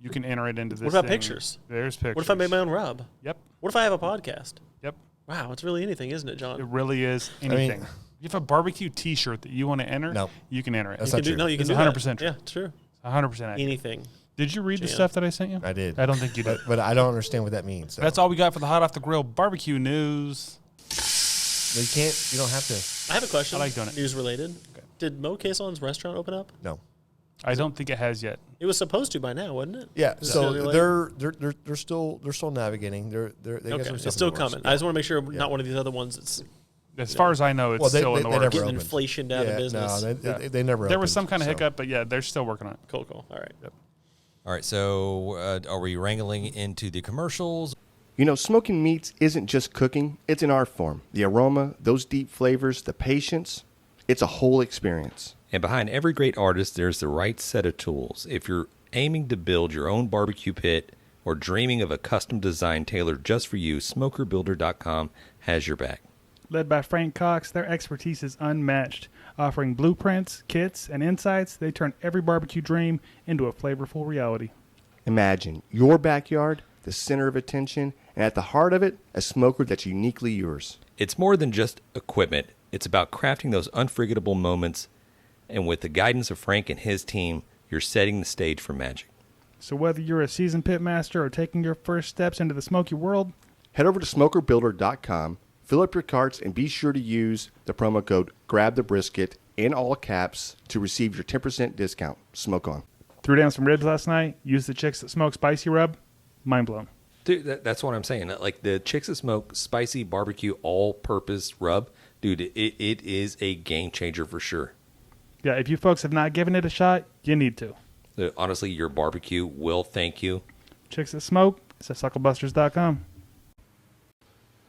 You can enter it into this. What about thing. pictures? There's pictures. What if I made my own rub? Yep. What if I have a podcast? Yep. Wow, it's really anything, isn't it, John? It really is anything. mean- if you have a barbecue T-shirt that you want to enter, No. you can enter it. That's you not can do, true. no, you can It's do 100% that. true. Yeah, it's true. 100% accurate. Anything. Did you read the Jan. stuff that I sent you? I did. I don't think you did. But I don't understand what that means. So. That's all we got for the hot off the grill barbecue news. You don't have to. I have a question. I like doing it. News related. Did Mo Queson's restaurant open up? No. I don't think it has yet. It was supposed to by now, wasn't it? Yeah. Is it So still they're still navigating. They got Okay, some it's stuff in still the works. coming. Yeah. I just want to make sure not one of these other ones that's As far as I know, it's Well, they- still they- in the they works. never getting opened. inflation out of business. No, they never. There was opened, some kind of so. hiccup, but yeah, they're still working on it. Cool. All right. All right, so are we wrangling into the commercials? You know, smoking meats isn't just cooking, it's an art form. The aroma, those deep flavors, the patience, it's a whole experience. And behind every great artist, there's the right set of tools. If you're aiming to build your own barbecue pit or dreaming of a custom design tailored just for you, SmokerBuilder.com has your back. Led by Frank Cox, their expertise is unmatched. Offering blueprints, kits, and insights, they turn every barbecue dream into a flavorful reality. Imagine your backyard, the center of attention, and at the heart of it, a smoker that's uniquely yours. It's more than just equipment. It's about crafting those unforgettable moments. And with the guidance of Frank and his team, you're setting the stage for magic. So whether you're a seasoned pitmaster or taking your first steps into the smoky world, Head over to SmokerBuilder.com, fill up your carts, and be sure to use the promo code GRABTHEBRISKET in all caps to receive your 10% discount. Smoke on. threw down some ribs last night, used the Chicks That Smoke spicy rub, mind blown. Dude, that's what I'm saying. Like the Chicks That Smoke spicy barbecue all-purpose rub, dude, it is a game changer for sure. Yeah, if you folks have not given it a shot, you need to. Honestly, your barbecue will thank you. Chicks That Smoke, it's at Sucklebusters.com.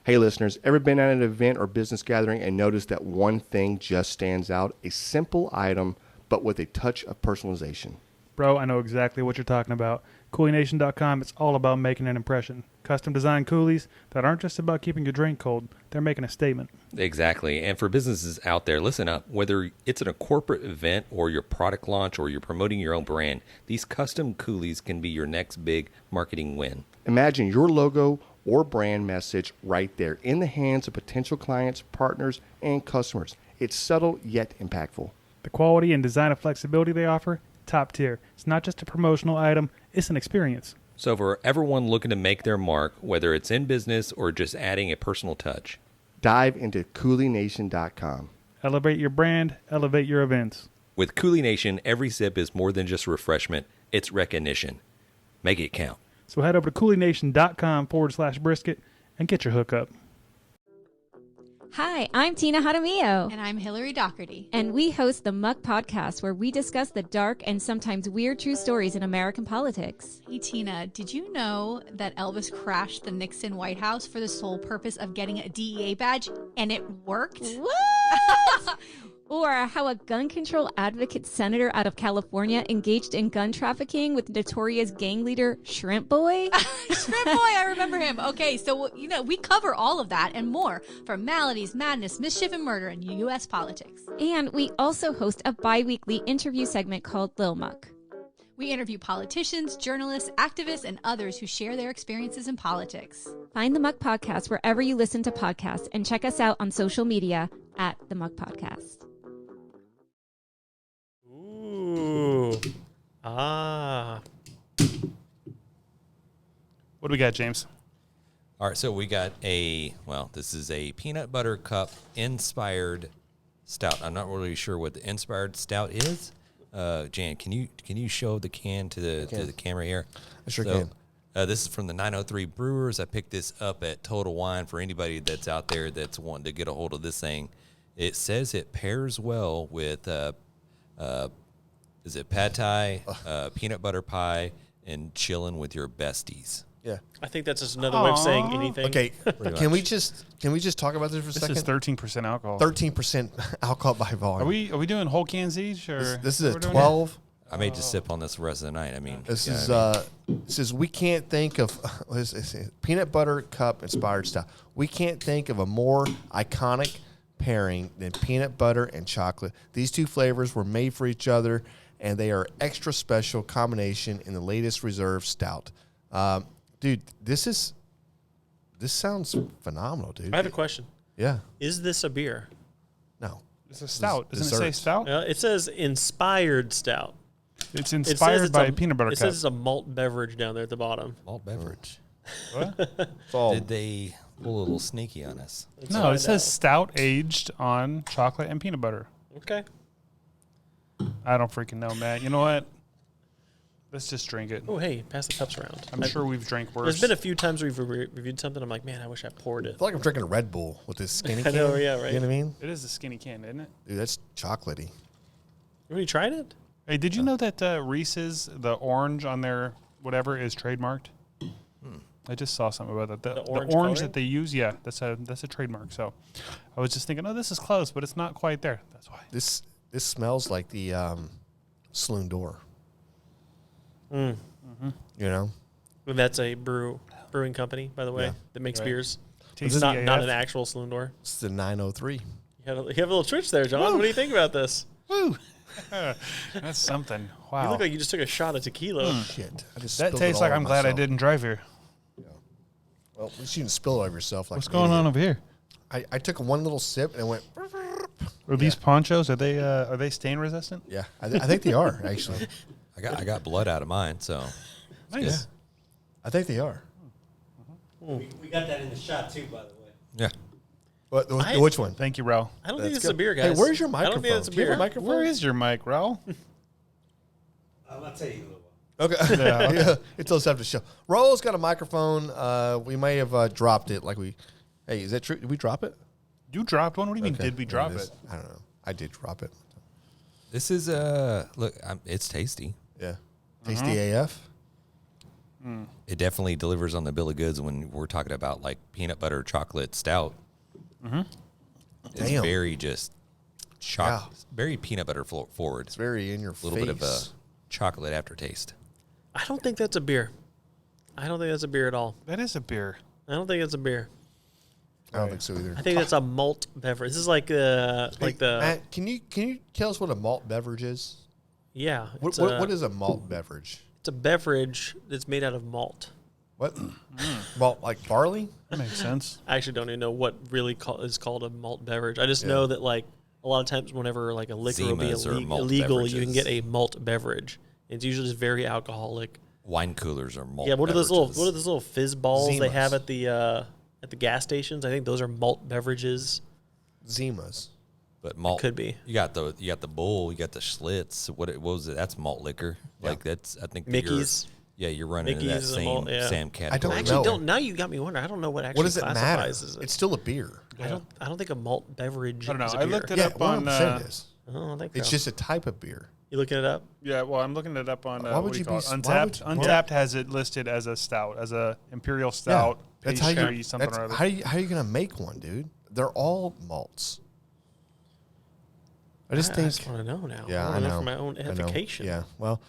Hey listeners, ever been at an event or business gathering and noticed that one thing just stands out? A simple item, but with a touch of personalization. Bro, I know exactly what you're talking about. CoolieNation.com, it's all about making an impression. Custom designed coolies that aren't just about keeping your drink cold, they're making a statement. Exactly. And for businesses out there, listen up. Whether it's in a corporate event or your product launch or you're promoting your own brand, these custom coolies can be your next big marketing win. Imagine your logo or brand message right there in the hands of potential clients, partners, and customers. It's subtle yet impactful. The quality and design of flexibility they offer, top tier. It's not just a promotional item, it's an experience. So for everyone looking to make their mark, whether it's in business or just adding a personal touch, Dive into CoolieNation.com. Elevate your brand, elevate your events. with Coolie Nation, every sip is more than just refreshment, it's recognition. Make it count. So head over to CoolieNation.com/brisket and get your hookup. Hi, I'm Tina Jaramillo. And I'm Hillary Doherty. And we host the Muck podcast, where we discuss the dark and sometimes weird true stories in American politics. Hey, Tina, did you know that Elvis crashed the Nixon White House for the sole purpose of getting a DEA badge, and it worked? What? Or how a gun control advocate senator out of California engaged in gun trafficking with notorious gang leader Shrimp Boy. Shrimp Boy, I remember him. Okay, so, we cover all of that and more from maladies, madness, mischief, and murder in U.S. politics. And we also host a bi-weekly interview segment called Lil Muck. We interview politicians, journalists, activists, and others who share their experiences in politics. Find the Muck Podcast wherever you listen to podcasts, and check us out on social media at the Muck Podcast. Ooh. Ah. What do we got, James? All right, so we got this is a peanut butter cup inspired stout. I'm not really sure what the inspired stout is. Jan, can you show the can to the camera here? I sure can. This is from the 903 Brewers. I picked this up at Total Wine for anybody that's out there that's wanting to get a hold of this thing. It says it pairs well with is it pad thai, peanut butter pie, and chilling with your besties. Yeah. I think that's just another way of saying anything. Okay. Can we just talk about this for a This second? is 13% alcohol. 13% alcohol by volume. Are we doing whole cans each, or This is what a we're doing 12. I may just sip on this the rest of the night. I mean, This yeah, is I mean, it says we can't think of peanut butter cup inspired style. We can't think of a more iconic pairing than peanut butter and chocolate. These two flavors were made for each other, and they are extra special combination in the latest reserve stout. Dude, this sounds phenomenal, dude. I have a question. Yeah. Is this a beer? No. It's a stout. Doesn't it say Desserts. stout? It says inspired stout. It's It says inspired it's by a peanut butter It cup. says it's a malt beverage down there at the bottom. Malt beverage. It's all Did they pull a little sneaky on us? Let's No, find it says out. stout aged on chocolate and peanut butter. Okay. I don't freaking know, Matt. You know what? Let's just drink it. Oh, hey, pass the cups around. I'm sure we've drank worse. There's been a few times we've reviewed something. I'm like, man, I wish I poured it. I feel like I'm drinking a Red Bull with this skinny I can. know, yeah, right. You know what I mean? It is a skinny can, isn't it? Dude, that's chocolatey. Have you tried it? Hey, did you know that Reese's, the orange on their whatever, is trademarked? I just saw something about that. The orange orange color? that they use, yeah, that's a trademark. So I was just thinking, oh, this is close, but it's not quite there. That's why. This smells like the Saloon Door. You know? And that's a brewing company, by the way, Yeah. that makes Right. beers. Tasty It's not AF. an actual saloon door. It's the 903. You have a little twitch there, John. What do you think about this? Woo! That's something. Wow. You look like you just took a shot of tequila. Shit. I just that spilled it tastes all like on I'm glad I myself. didn't drive here. Well, at least you didn't spill it over yourself. Like What's an going idiot. on over here? I took one little sip and it went. Are these ponchos? Are they stain resistant? Yeah, I think they are actually. I got blood out of mine, so Nice. I think they are. We got that in the shot too, by the way. yeah. What? I- Which one? Thank you, Raul. I don't That's think it's a good. beer, Hey, guys. where's your I microphone? don't think it's a Do you have beer. a microphone? Where is your mic, Raul? I'm gonna tell you who it was. Okay. Yeah, it's us after the show. Roll's got a microphone. We may have dropped it. Hey, is that true? Did we drop it? You dropped one? What do you mean, Okay, did we there drop is. it? I don't know. I did drop it. This is look, it's tasty. Yeah. Tasty AF. It definitely delivers on the bill of goods when we're talking about like peanut butter chocolate stout. It's Damn. very just very peanut butter forward. It's very in your A little bit of a face. chocolate aftertaste. I don't think that's a beer. I don't think that's a beer at all. That is a beer. I don't think it's a beer. I don't think so either. I think that's a malt beverage. This is like the Matt, can you tell us what a malt beverage is? yeah. What is a malt beverage? It's a beverage that's made out of malt. What? Malt like barley? That makes sense. I actually don't even know what really is called a malt beverage. I just know that like a lot of times whenever like a liquor will be Zimas or malt illegal, you can beverages. get a malt beverage. It's usually just very alcoholic. Wine coolers are malt. Yeah, what are those beverages. little fizz balls they Zimas. have at the gas stations? I think those are malt beverages. Zimas. But malt Could be. You got the bull. You got the Schlitz. What was it? That's malt liquor. Like that's I think that Mickey's. You're running in that Mickey's is a malt, yeah. same I category. don't I actually know. don't. Now you got me wondering. I don't know what actually What does it matter? classifies as It's still a beer. I don't think a malt beverage. I don't know. Is a I beer. looked it Yeah, up on. 100% it is. I don't think It's so. just a type of beer. You looking it up? Yeah, well, I'm looking it up on. Why What would do you call be? it? Why Untapped. would- Untapped has it listed as a stout, as a imperial stout. That's how pastry, you. something That's, or other. how are you gonna make one, dude? They're all malts. I just I think. just want to know now. Yeah, I wanna know. for my own I know. edification. Yeah. Well,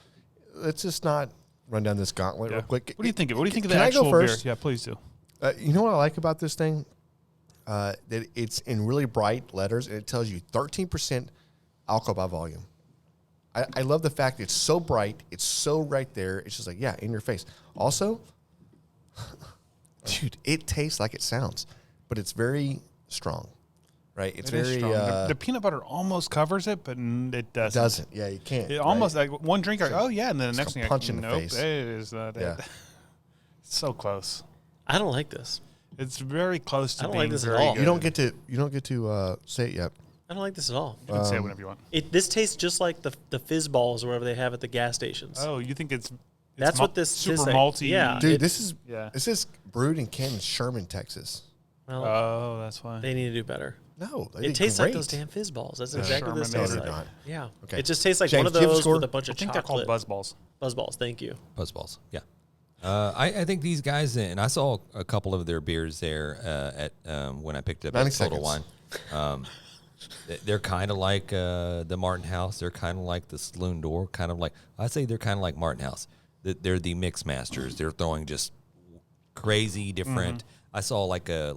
let's just not run down this gauntlet Yeah. real quick. What do you think? What do you think of the Can I go actual beer? first? Yeah, please do. You know what I like about this thing? That it's in really bright letters and it tells you 13% alcohol by volume. I love the fact it's so bright. It's so right there. It's just like, yeah, in your face. Also, dude, it tastes like it sounds, but it's very strong, right? It's It is very, strong. The peanut butter almost covers it, but it doesn't. doesn't. Yeah, you can't. It right? almost like one drink, like, oh yeah, and then the next a thing, punch in the nope, face. it is not. Yeah. It's so close. I don't like this. It's very close to I don't being like this at very all. good. You don't get to say it yet. I don't like this at all. You can say it whenever you want. This tastes just like the fizz balls or whatever they have at the gas stations. Oh, you think it's That's what this super tastes like. malty? Yeah. Dude, it- this is Yeah. this is brewed and canned in Sherman, Texas. Well, Oh, that's why. they need to do better. No, they It did tastes great. like those damn fizz balls. That's exactly what this Sherman tastes made it. like. Not. Yeah. Okay. It just tastes like James, one of do you have a those score? with a bunch I of think they're chocolate. called buzzballs. Buzzballs. Thank you. Buzzballs. Yeah. I think these guys, and I saw a couple of their beers there at when I picked up 90 at Total Wine. seconds. They're kind of like the Martin House. They're kind of like the Saloon Door. Kind of like I say, they're kind of like Martin House. They're the mix masters. They're throwing just crazy different. I saw like a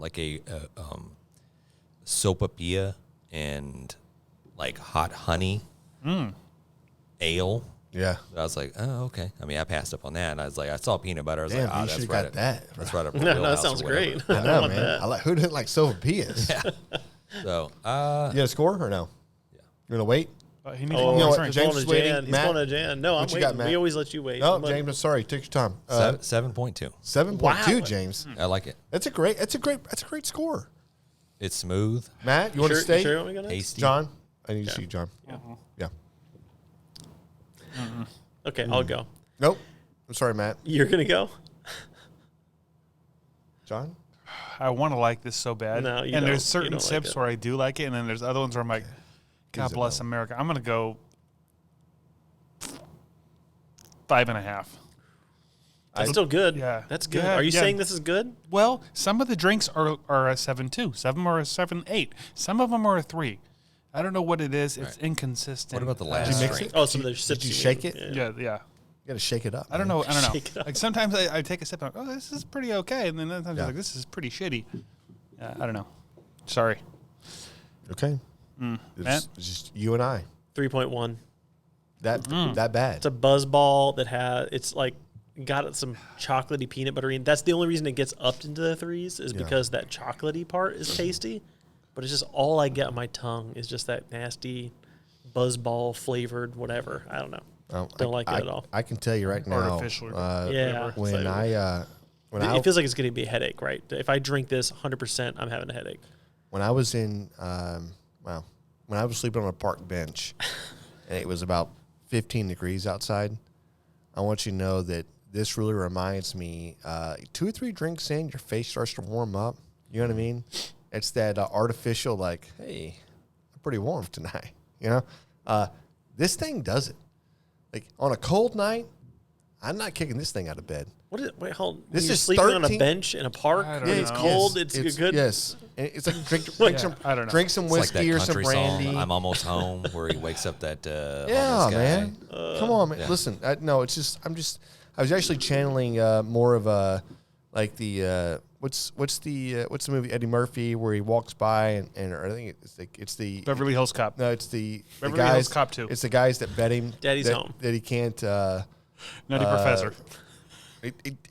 sopapilla and like hot honey. ale. Yeah. I was like, oh, okay. I mean, I passed up on that. And I was like, I saw peanut butter. I was Damn, like, oh, you that's should've right. got that. That's right up our No, that wheelhouse sounds or whatever. great. I know, want man. that. Who didn't like sopapillas? Yeah. So, You got a score or no? Yeah. You want to wait? He needs Oh, one You know more what, drink. James going is to waiting. Jan. He's Matt, going to Jan. No, I'm what you waiting. got, Matt? We always let you wait. No, I'm like- James, I'm sorry. Take your time. 7.2. 7.2, Wow. James. I like it. That's a great score. It's smooth, Matt, you want to Sure- stay? you sure you want me to go next? tasty. John, I need to see you, John. Yeah. Okay, I'll go. Nope. I'm sorry, Matt. You're going to go? John? I want to like this so bad. No, you and don't. there's You certain don't like sips it. where I do like it, and then there's other ones where I'm like, God Is it bless no? America. I'm going to go 5.5. That's still good. Yeah. That's good. Yeah, Are you yeah. saying this is good? Well, some of the drinks are a 7.2. Some are a 7.8. Some of them are a 3. I don't know what it is. It's inconsistent. What about the Uh, last Did you mix drink? it? Oh, some of the sips. Did you you shake mean. it? Yeah, You yeah. got to shake it up. I don't man. know. I don't know. Shake it up. Like sometimes I take a sip and I'm like, oh, this is pretty okay. And then other times Yeah. I'm like, this is pretty shitty. I don't know. Sorry. Okay. Matt? It's just you and I. 3.1. That bad. It's a buzz ball that it's like got some chocolatey peanut butter in. That's the only reason it gets upped into the 3s is because that chocolatey part is tasty. But it's just all I get on my tongue is just that nasty buzz ball flavored whatever. I don't know. Don't like it at all. I can tell you right now. Artificial. Yeah. When it's like- I it feels like it's going to be a headache, right? If I drink this 100%, I'm having a headache. when I was in when I was sleeping on a park bench and it was about 15 degrees outside, I want you to know that this really reminds me 2 or 3 drinks in, your face starts to warm up. You know what I mean? It's that artificial, like, hey, I'm pretty warm tonight. You know, this thing does it. Like on a cold night, I'm not kicking this thing out of bed. What is it? Wait, hold on. This You're is sleeping on a 13 bench in a park I don't when know. it's cold. Yes, It's good. Yes, and it's like drink some. I don't know. Drink some It's like whiskey that or some country brandy. song, I'm Almost Home, where he wakes up that Yeah, homeless guy. man. Come on, man. yeah. Listen, no, it's just I was actually channeling more of a like the what's the movie Eddie Murphy where he walks by and or I think it's the Beverly Hills Cop. no, it's the Beverly guys, Hills Cop 2. It's the guys that bet him Daddy's that, home. that he can't Nutty Professor.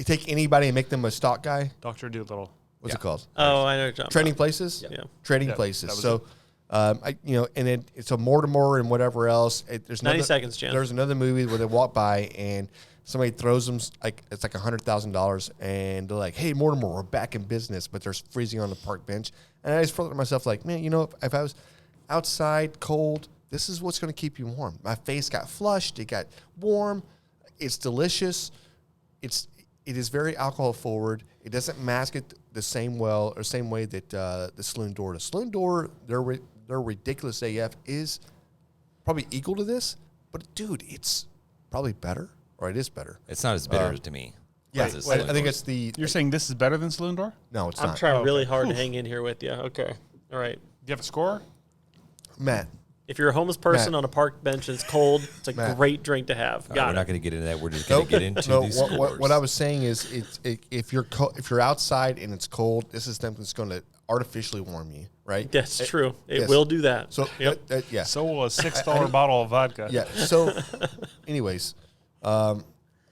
take anybody and make them a stock guy. Dr. Doolittle. What's it called? Oh, I know what you're talking Trading about. places. Yeah. Trading Yeah, places. that was So, and it's a Mortimer and whatever else. There's 90 another- seconds, Jan. There's another movie where they walk by and somebody throws them it's like $100,000, and they're like, "Hey, Mortimer, we're back in business," but they're freezing on the park bench. And I just thought to myself, like, man, you know, if I was outside cold, this is what's going to keep you warm. My face got flushed. It got warm. It's delicious. It is very alcohol forward. It doesn't mask it the same way that the Saloon Door. The Saloon Door, their ridiculous AF is probably equal to this, but dude, it's probably better, or it is better. It's not as bitter to me. Yeah, as it's I like- think it's the You're saying this is better than Saloon Door? no, it's I'm not. trying really hard to hang in here with you. Okay. All right. Do you have a score? Matt. If you're a homeless person Matt. on a park bench and it's cold, it's a Matt. great drink to have. All right, Got we're it. not going to get into that. We're just going to get into No, these what scores. I was saying is, if you're outside and it's cold, this is something that's going to artificially warm you, right? That's true. It yes. will do that. So Yep. yeah, So will a $6 bottle of vodka. yeah. So, anyways,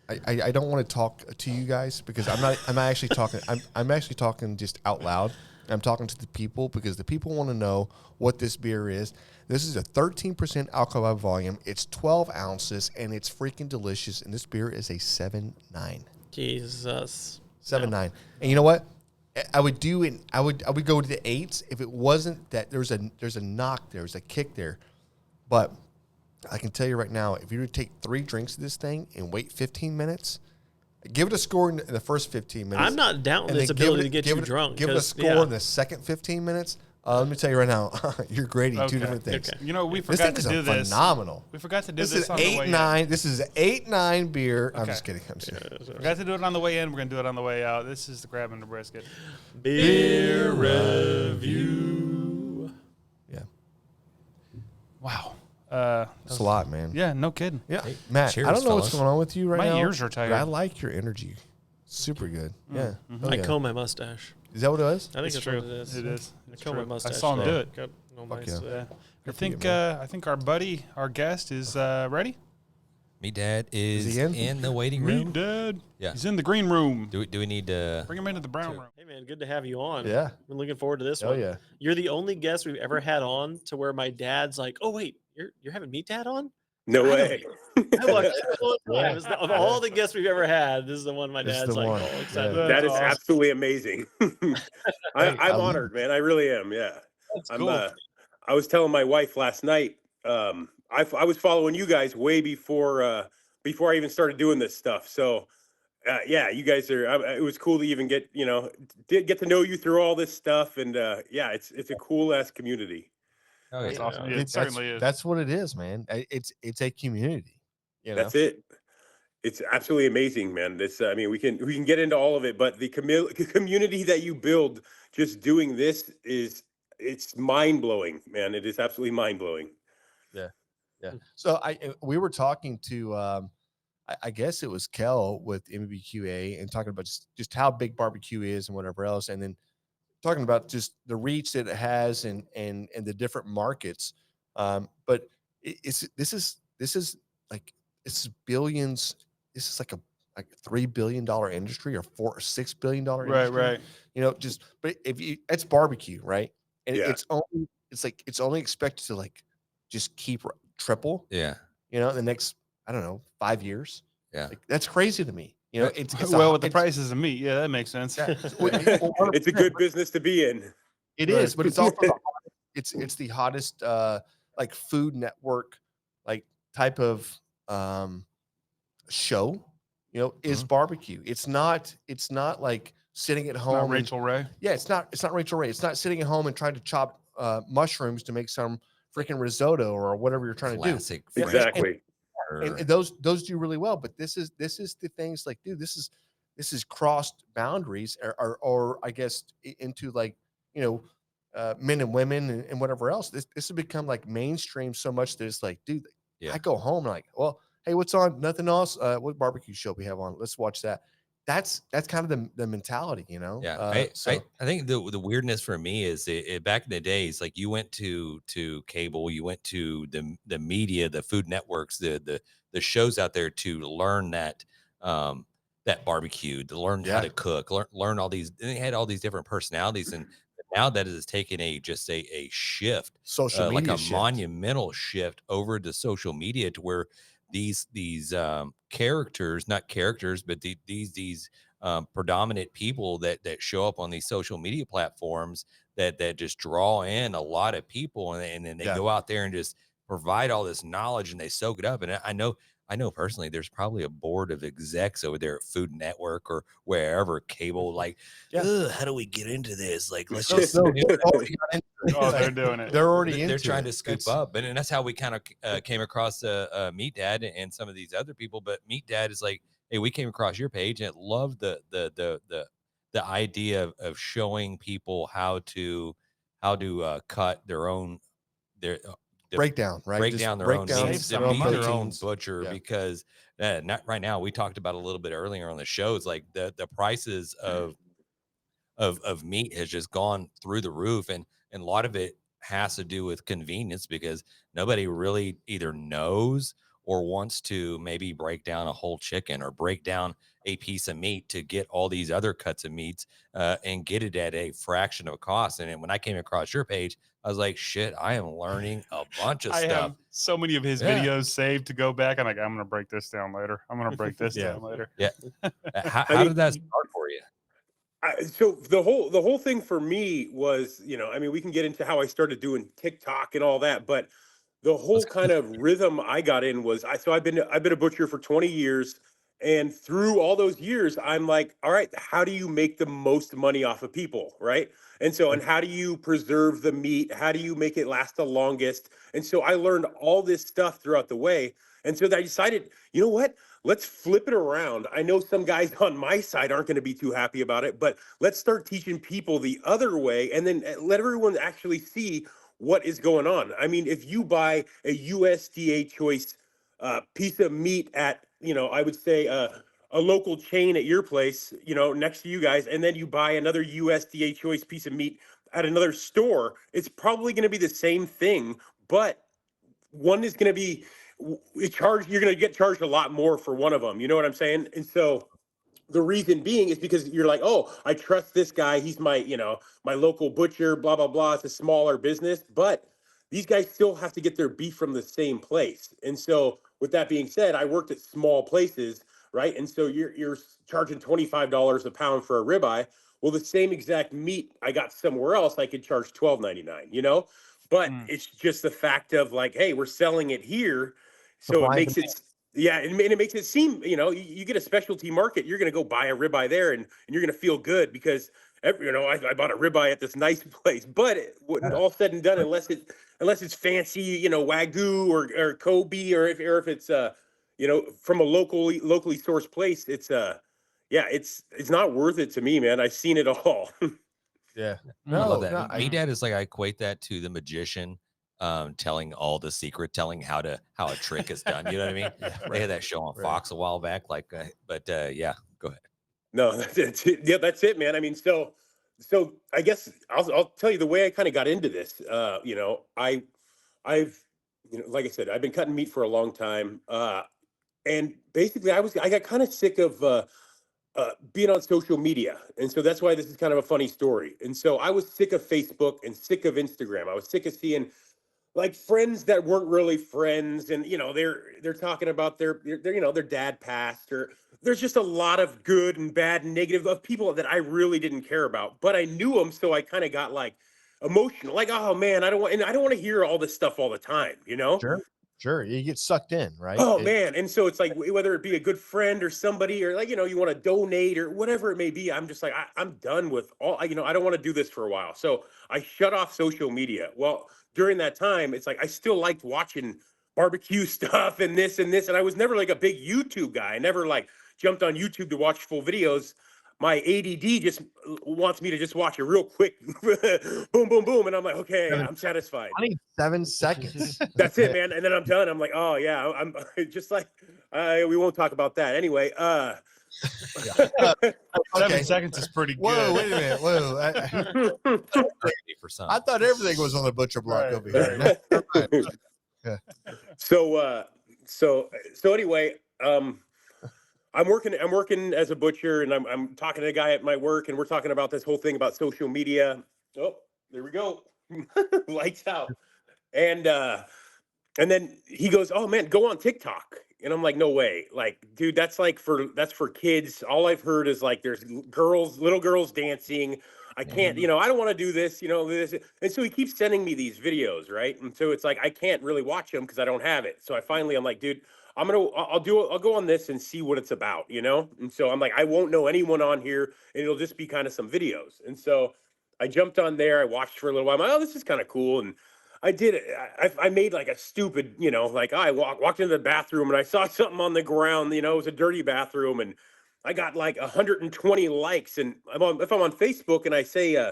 I don't want to talk to you guys because I'm not actually talking. I'm actually talking just out loud. I'm talking to the people because the people want to know what this beer is. This is a 13% alcohol by volume. It's 12 ounces and it's freaking delicious. And this beer is a 7.9. Jesus. 7.9. And you know what? I would go to the 8s if it wasn't that there's a knock there, there's a kick there. But I can tell you right now, if you were to take 3 drinks of this thing and wait 15 minutes, give it a score in the first 15 minutes. I'm not doubting and its then give ability it- to get give you it- drunk. Give it a 'cause, score yeah. in the second 15 minutes. Let me tell you right now, you're grading 2 different things. Okay. You know, we This forgot thing to is do this. phenomenal. We forgot to do This this is on the way 8.9. This is an 8.9 beer. I'm Okay. just kidding. I'm just kidding. in. Forgot to do it on the way in. We're going to do it on the way out. This is the Grabbing the Brisket. Beer review. Yeah, Wow. it's a lot, man. Yeah, no kidding. Yeah, Matt, cheers, I don't know what's fellas. going on with you right My now. ears are tired. but I like your energy. Super good. Yeah. Oh, I yeah. comb my mustache. Is that what it was? I think It's that's true. what it is. It is. I It's comb my true. mustache. I saw him today. do it. Got no Fuck mice. yeah. I for think you, man. I think our buddy, our guest, is ready. Meatdad is he in? in the waiting room. Meatdad. Yeah. He's in the green room. Do we need to Bring him into the brown room. Hey, man, good to have you on. Yeah. Been looking forward to this Oh one. yeah. You're the only guest we've ever had on to where my dad's like, oh, wait, you're having Meatdad on? No I way. I watch it all the time. Of all the guests we've ever had, this is the one my This is dad's the like, one. oh, excited. Yeah. That is awesome. absolutely amazing. I'm honored, man. I really am. Yeah. That's I'm, cool. I was telling my wife last night, I was following you guys way before I even started doing this stuff. So, yeah, you guys are, it was cool to even get to know you through all this stuff. And, yeah, it's a cool ass community. Oh, That's yeah. awesome. It That's- certainly is. That's what it is, man. It's a community. You know? That's it. It's absolutely amazing, man. This, I mean, we can get into all of it, but the community that you build just doing this it's mind blowing, man. It is absolutely mind blowing. Yeah. So we were talking to I guess it was Kel with NBBQA and talking about just how big barbecue is and whatever else, and then talking about just the reach that it has and the different markets. But this is like it's billions. This is like a $3 billion industry or $4 or $6 billion industry. Right. You know, but it's barbecue, right? And Yeah. it's only expected to like just keep triple. Yeah. You know, in the next, I don't know, 5 years. Yeah. Like, that's crazy to me. You know, it's well, with the prices of meat, yeah, that makes sense. Yeah, It's a good business to be in. It Right. is, but it's also it's the hottest like Food Network like type of show. You know, is barbecue. It's not like sitting at home. Not and- Rachel Ray. Yeah, it's not Rachel Ray. It's not sitting at home and trying to chop mushrooms to make some freaking risotto or whatever you're trying Classic to do. French Exactly. And those do really well, but this is the things like, dude, this is crossed boundaries or I guess into like, you know, men and women and whatever else. This has become like mainstream so much that it's like, dude, Yeah. I go home and like, well, hey, what's on? Nothing else. What barbecue show we have on? Let's watch that. That's kind of the mentality, you know. Yeah, So I think the weirdness for me is back in the days, like you went to cable, you went to the media, the food networks, the shows out there to learn that that barbecue, to learn how to cook, learn all these. And they had all these different personalities, and now that has taken a shift, social media like a shift. monumental shift over to social media, to where these characters, not characters, but these predominant people that show up on these social media platforms that just draw in a lot of people, and then they go out there and just provide all this knowledge and they soak it up. And I know personally, there's probably a board of execs over there at Food Network or wherever cable, like, "Ugh, how do we get into this? Like, let's just Oh, they're doing it. They're already into they're trying it. to scoop It's- up, and that's how we kind of came across Meatdad and some of these other people. But Meatdad is like, hey, we came across your page and loved the idea of showing people how to cut their own breakdown, right? break Just down their break own down meats, their to own be their own proteins. butcher, Yeah. because not right now. We talked about a little bit earlier on the shows, like the prices of meat has just gone through the roof, and a lot of it has to do with convenience, because nobody really either knows or wants to maybe break down a whole chicken or break down a piece of meat to get all these other cuts of meats and get it at a fraction of a cost. And then when I came across your page, I was like, shit, I am learning a bunch of I stuff. have so many of his Yeah. videos saved to go back. I'm like, I'm gonna break this down later. I'm gonna break this Yeah. down later. Yeah. How I mean, did that start for you? So the whole thing for me was, I mean, we can get into how I started doing TikTok and all that, but the whole kind of rhythm I got in was I've been a butcher for 20 years, and through all those years, I'm like, all right, how do you make the most money off of people, right? And so, and how do you preserve the meat? How do you make it last the longest? And so I learned all this stuff throughout the way. And so I decided, you know what? Let's flip it around. I know some guys on my side aren't going to be too happy about it, but let's start teaching people the other way, and then let everyone actually see what is going on. I mean, if you buy a USDA choice piece of meat at, I would say a local chain at your place, next to you guys, and then you buy another USDA choice piece of meat at another store, it's probably going to be the same thing, but one is going to be you're going to get charged a lot more for one of them. You know what I'm saying? And so the reason being is because you're like, oh, I trust this guy. He's my, my local butcher, blah, blah, blah. It's a smaller business, but these guys still have to get their beef from the same place. And so with that being said, I worked at small places, right? And so you're charging $25 a pound for a ribeye. Well, the same exact meat I got somewhere else, I could charge $12.99, but it's just the fact of like, hey, we're selling it here. So it makes it, yeah, and it makes it seem, you get a specialty market, you're going to go buy a ribeye there and you're going to feel good because, I bought a ribeye at this nice place, but when all said and done, unless it's fancy, Wagyu or Kobe, or if it's, from a locally sourced place, it's, it's not worth it to me, man. I've seen it all. Yeah. I love that. Meatdad is like, I equate that to the magician telling all the secret, telling how a trick is done. You know what I mean? They had that show on Fox a while back. Like, yeah, go ahead. No, that's it. Yeah, that's it, man. I mean, so I guess I'll tell you the way I kind of got into this. I've like I said, I've been cutting meat for a long time. And basically I got kind of sick of being on social media. And so that's why this is kind of a funny story. And so I was sick of Facebook and sick of Instagram. I was sick of seeing like friends that weren't really friends, and they're talking about their dad passed, or there's just a lot of good and bad and negative of people that I really didn't care about, but I knew them, so I kind of got like emotional, like, oh man, I don't want to hear all this stuff all the time. Sure, you get sucked in, right? Oh man, and so it's like whether it be a good friend or somebody, or like you want to donate or whatever it may be, I'm just like I'm done with all. I don't want to do this for a while, so I shut off social media. Well, during that time, it's like I still liked watching barbecue stuff and this, and I was never like a big YouTube guy. I never like jumped on YouTube to watch full videos. My ADD just wants me to just watch it real quick, boom, boom, boom, and I'm like, okay, I'm satisfied. 27 seconds. That's it, man. And then I'm done. I'm like, oh yeah, I'm just like, we won't talk about that anyway. 7 seconds is pretty good. Whoa, wait a minute. Whoa. I thought everything was on the butcher block over here. Yeah. So anyway, I'm working as a butcher, and I'm talking to a guy at my work, and we're talking about this whole thing about social media. Oh, there we go. Lights out. And then he goes, oh man, go on TikTok. And I'm like, no way. Like, dude, that's for kids. All I've heard is like, there's little girls dancing. I can't, I don't want to do this, this. And so he keeps sending me these videos. Right. And so it's like, I can't really watch them because I don't have it. So I'm like, dude, I'll go on this and see what it's about, And so I'm like, I won't know anyone on here, and it'll just be kind of some videos. And so I jumped on there. I watched for a little while. I'm like, oh, this is kind of cool. And I did it. I made like a stupid, like I walked into the bathroom and I saw something on the ground, it was a dirty bathroom, and I got like 120 likes. And if I'm on Facebook and I say,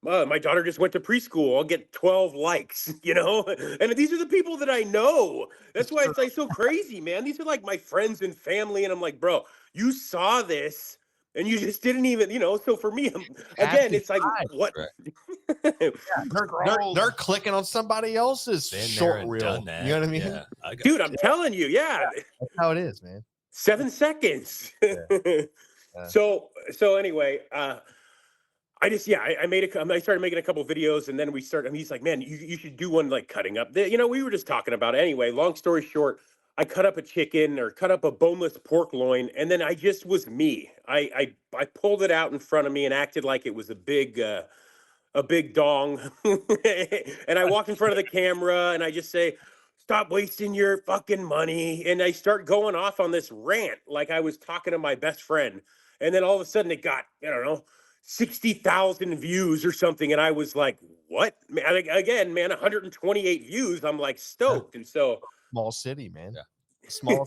my daughter just went to preschool, I'll get 12 likes, and these are the people that I know. That's why it's like so crazy, man. These are like my friends and family. And I'm like, bro, you saw this and you just didn't even, so for me, again, it's like, what? They're clicking on somebody else's short reel. You know what I mean? Yeah, dude, I'm telling you, yeah. That's how it is, man. 7 seconds. Yeah. So anyway, I started making a couple videos, and then he's like, man, you should do one like cutting up. We were just talking about it. Anyway, long story short, I cut up a chicken or cut up a boneless pork loin, and then I just was me. I pulled it out in front of me and acted like it was a big dong. And I walk in front of the camera and I just say, stop wasting your fucking money. And I start going off on this rant like I was talking to my best friend. And then all of a sudden it got, 60,000 views or something. And I was like, what? Again, man, 128 views. I'm like stoked. And so small city, man. Yeah. Small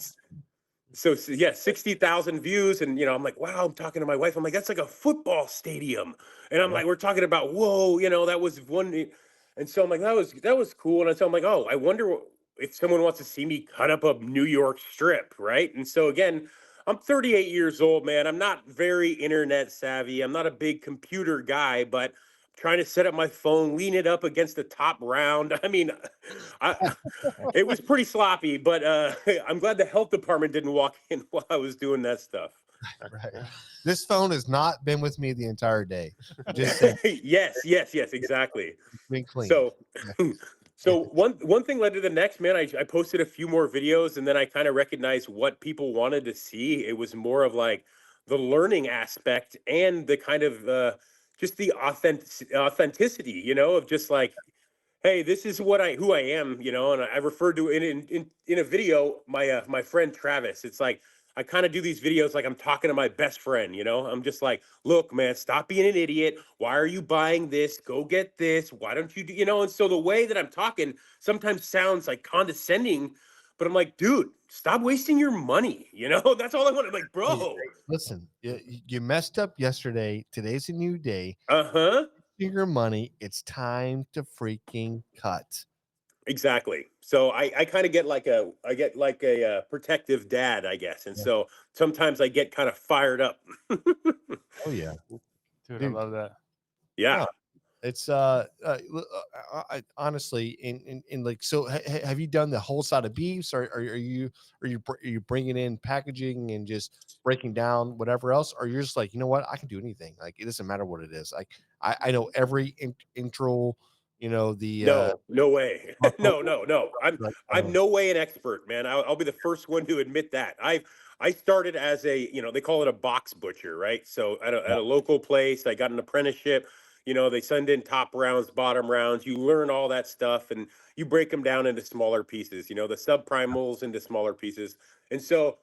So yeah, 60,000 views. And, I'm like, wow, I'm talking to my wife. I'm like, that's like a football stadium. And I'm like, we're talking about, whoa, that was one. And so I'm like, that was cool. And so I'm like, oh, I wonder if someone wants to see me cut up a New York strip. Right. And so again, I'm 38 years old, man. I'm not very internet savvy. I'm not a big computer guy, but trying to set up my phone, lean it up against the top round. I mean, it was pretty sloppy, but I'm glad the health department didn't walk in while I was doing that stuff. Right. This phone has not been with me the entire day. Just saying. yes, exactly. Been clean. So, so one thing led to the next, man. I posted a few more videos, and then I kind of recognized what people wanted to see. It was more of like the learning aspect and the kind of just the authenticity, you know, of just like, hey, this is who I am, you know. And I referred to in a video my friend Travis. It's like, I kind of do these videos like I'm talking to my best friend, you know. I'm just like, look, man, stop being an idiot. Why are you buying this? Go get this. Why don't you do, you know? And so the way that I'm talking sometimes sounds like condescending, but I'm like, dude, stop wasting your money. You know, that's all I want. I'm like, bro, listen, you messed up yesterday. Today's a new day. Uh-huh. Your money. It's time to freaking cut. Exactly. So I kind of get like a protective dad, I guess. And so sometimes I get kind of fired up. Oh yeah. Dude, I love that. Yeah. It's honestly in like, so have you done the whole side of beefs, or are you bringing in packaging and just breaking down whatever else, or you're just like, you know what, I can do anything, like it doesn't matter what it is, like I know every intro, you know, the no way. no. I'm no way an expert, man. I'll be the first one to admit that. I started as a, you know, they call it a box butcher, right? So at a local place, I got an apprenticeship. You know, they send in top rounds, bottom rounds. You learn all that stuff, and you break them down into smaller pieces. You know, the subprimals into smaller pieces. And so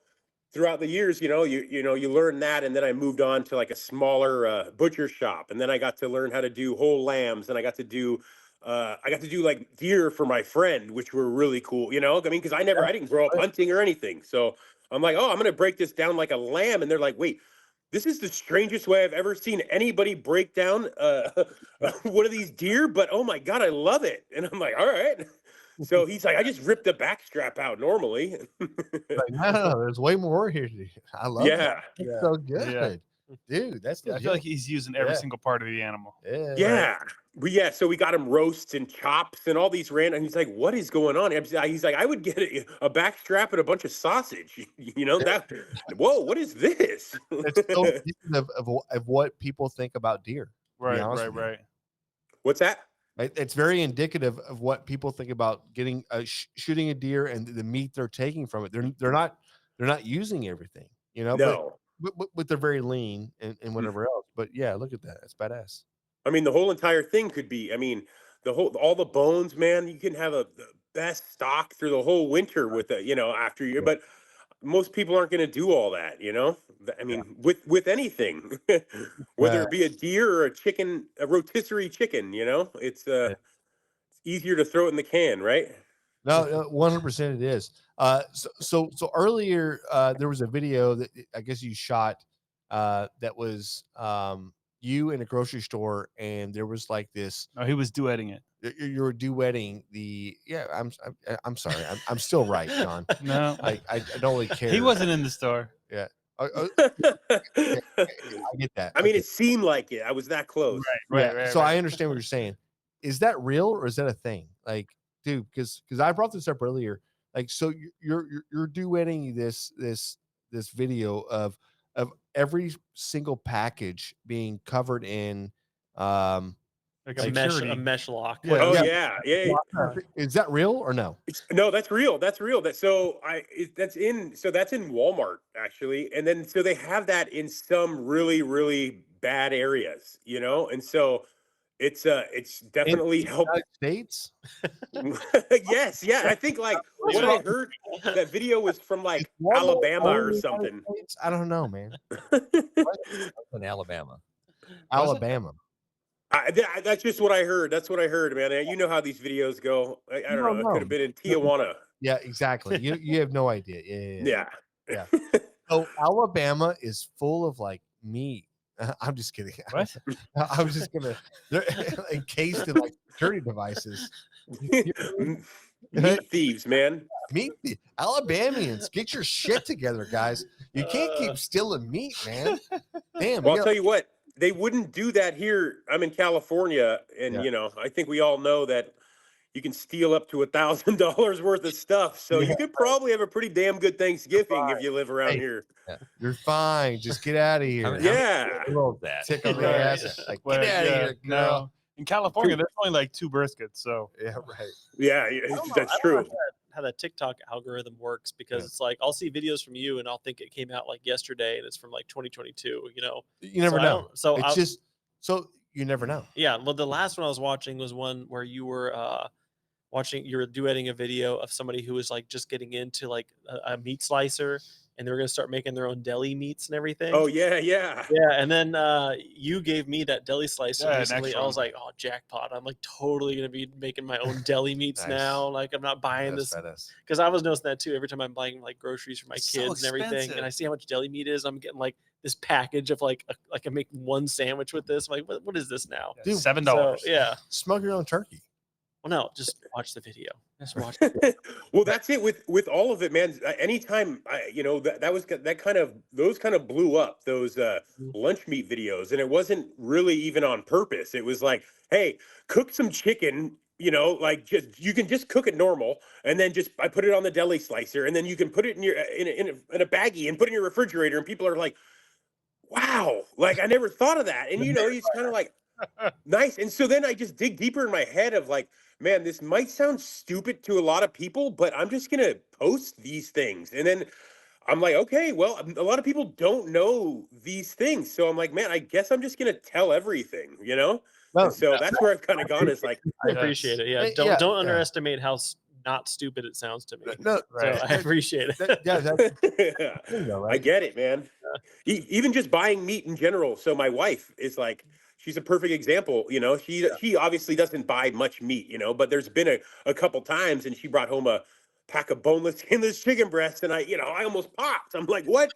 throughout the years, you learn that. And then I moved on to like a smaller butcher shop, and then I got to learn how to do whole lambs, and I got to do like deer for my friend, which were really cool. You know, I mean, because I didn't grow up hunting or anything. So I'm like, oh, I'm going to break this down like a lamb. And they're like, wait, this is the strangest way I've ever seen anybody break down one of these deer, but oh my God, I love it. And I'm like, all right. So he's like, I just ripped the back strap out normally. Like, no, there's way more here. I love it. It's so good. Yeah. Dude, that's I feel like he's using every single part of the animal. Yeah. Right. So we got him roasts and chops and all these random. And he's like, what is going on? He's like, I would get a back strap and a bunch of sausage. You know, that, whoa, what is this? It's so indicative of what people think about deer. Right. What's that? It's very indicative of what people think about getting shooting a deer and the meat they're taking from it. They're not using everything, you know. No. But they're very lean and whatever else. But yeah, look at that. It's badass. I mean, the whole entire thing could be, I mean, all the bones, man, you can have the best stock through the whole winter with it, you know, after you, but most people aren't going to do all that, you know. I mean, with anything, whether it be a deer or a chicken, a rotisserie chicken, you know, it's easier to throw it in the can, right? No, 100% it is. So earlier there was a video that I guess you shot that was you in a grocery store, and there was like this. Oh, he was duetting it. You were duetting the. Yeah, I'm sorry. I'm still right, John. No, I don't really care. He wasn't in the store. Yeah. I get that. I mean, it seemed like it. I was that close. Right. So I understand what you're saying. Is that real, or is that a thing? Like, dude, because I brought this up earlier. Like, so you're duetting this video of every single package being covered in like a mesh lock. Yeah. Is that real or no? No, that's real. That's in Walmart actually. And then so they have that in some really, really bad areas, you know? And so it's definitely helped. United States? Yes, yeah. I think like what I heard, that video was from like Alabama or something. I don't know, man. In Alabama. That's just what I heard. That's what I heard, man. You know how these videos go. I don't know. It could have been in Tijuana. Yeah, exactly. You have no idea. Yeah. So Alabama is full of like meat. I'm just kidding. What? I was just gonna. They're encased in like security devices. Meat thieves, man. Alabamians, get your shit together, guys. You can't keep stealing meat, man. Damn. Well, I'll tell you what. they wouldn't do that here. I'm in California, and you know, I think we all know that you can steal up to $1,000 worth of stuff. So you could probably have a pretty damn good Thanksgiving if you live around here. You're fine. Just get out of here. Yeah. A little tick on the ass. Like, Well, get out of here, girl. No. In California, there's only like 2 briskets, so Yeah, right. Yeah, that's true. How that TikTok algorithm works, because it's like I'll see videos from you and I'll think it came out like yesterday and it's from like 2022. You know, You never know. So It's just so you never know. yeah. Well, the last one I was watching was one where you were you were duetting a video of somebody who was like just getting into like a meat slicer, and they were gonna start making their own deli meats and everything. Oh yeah, yeah. Yeah, and then you gave me that deli slicer Yeah, recently. I was like, oh, jackpot. I'm like totally going to be making my own deli meats Nice. now. Like, I'm not buying That's this. badass. Because I was noticing that too. Every time I'm buying like groceries for my It's kids so and everything, expensive. and I see how much deli meat is, I'm getting like this package of like I can make one sandwich with this. I'm like, what is this now? Dude, $7. So, yeah. Smoke your own turkey. Well, no, just watch the video. Just watch. Well, that's it with all of it, man. Anytime you know, those kind of blew up, those lunch meat videos, and it wasn't really even on purpose. It was like, hey, cook some chicken, you know, like you can just cook it normal, and then I put it on the deli slicer, and then you can put it in a baggie and put it in your refrigerator, and people are like, wow, like I never thought of that. And you know, it's kind of like nice. And so then I just dig deeper in my head of like, man, this might sound stupid to a lot of people, but I'm just going to post these things. And then I'm like, okay, well, a lot of people don't know these things. So I'm like, man, I guess I'm just going to tell everything, you know? No, And so that's where I've kind of gone. It's like, I appreciate it. Yeah, Yeah, don't yeah. underestimate how not stupid it sounds to me. No, So I appreciate it. yeah, I get it, man. Even just buying meat in general. So my wife is like, she's a perfect example. You know, she obviously doesn't buy much meat, you know, but there's been a couple times, and she brought home a pack of boneless, skinless chicken breasts, and I almost popped. I'm like, what?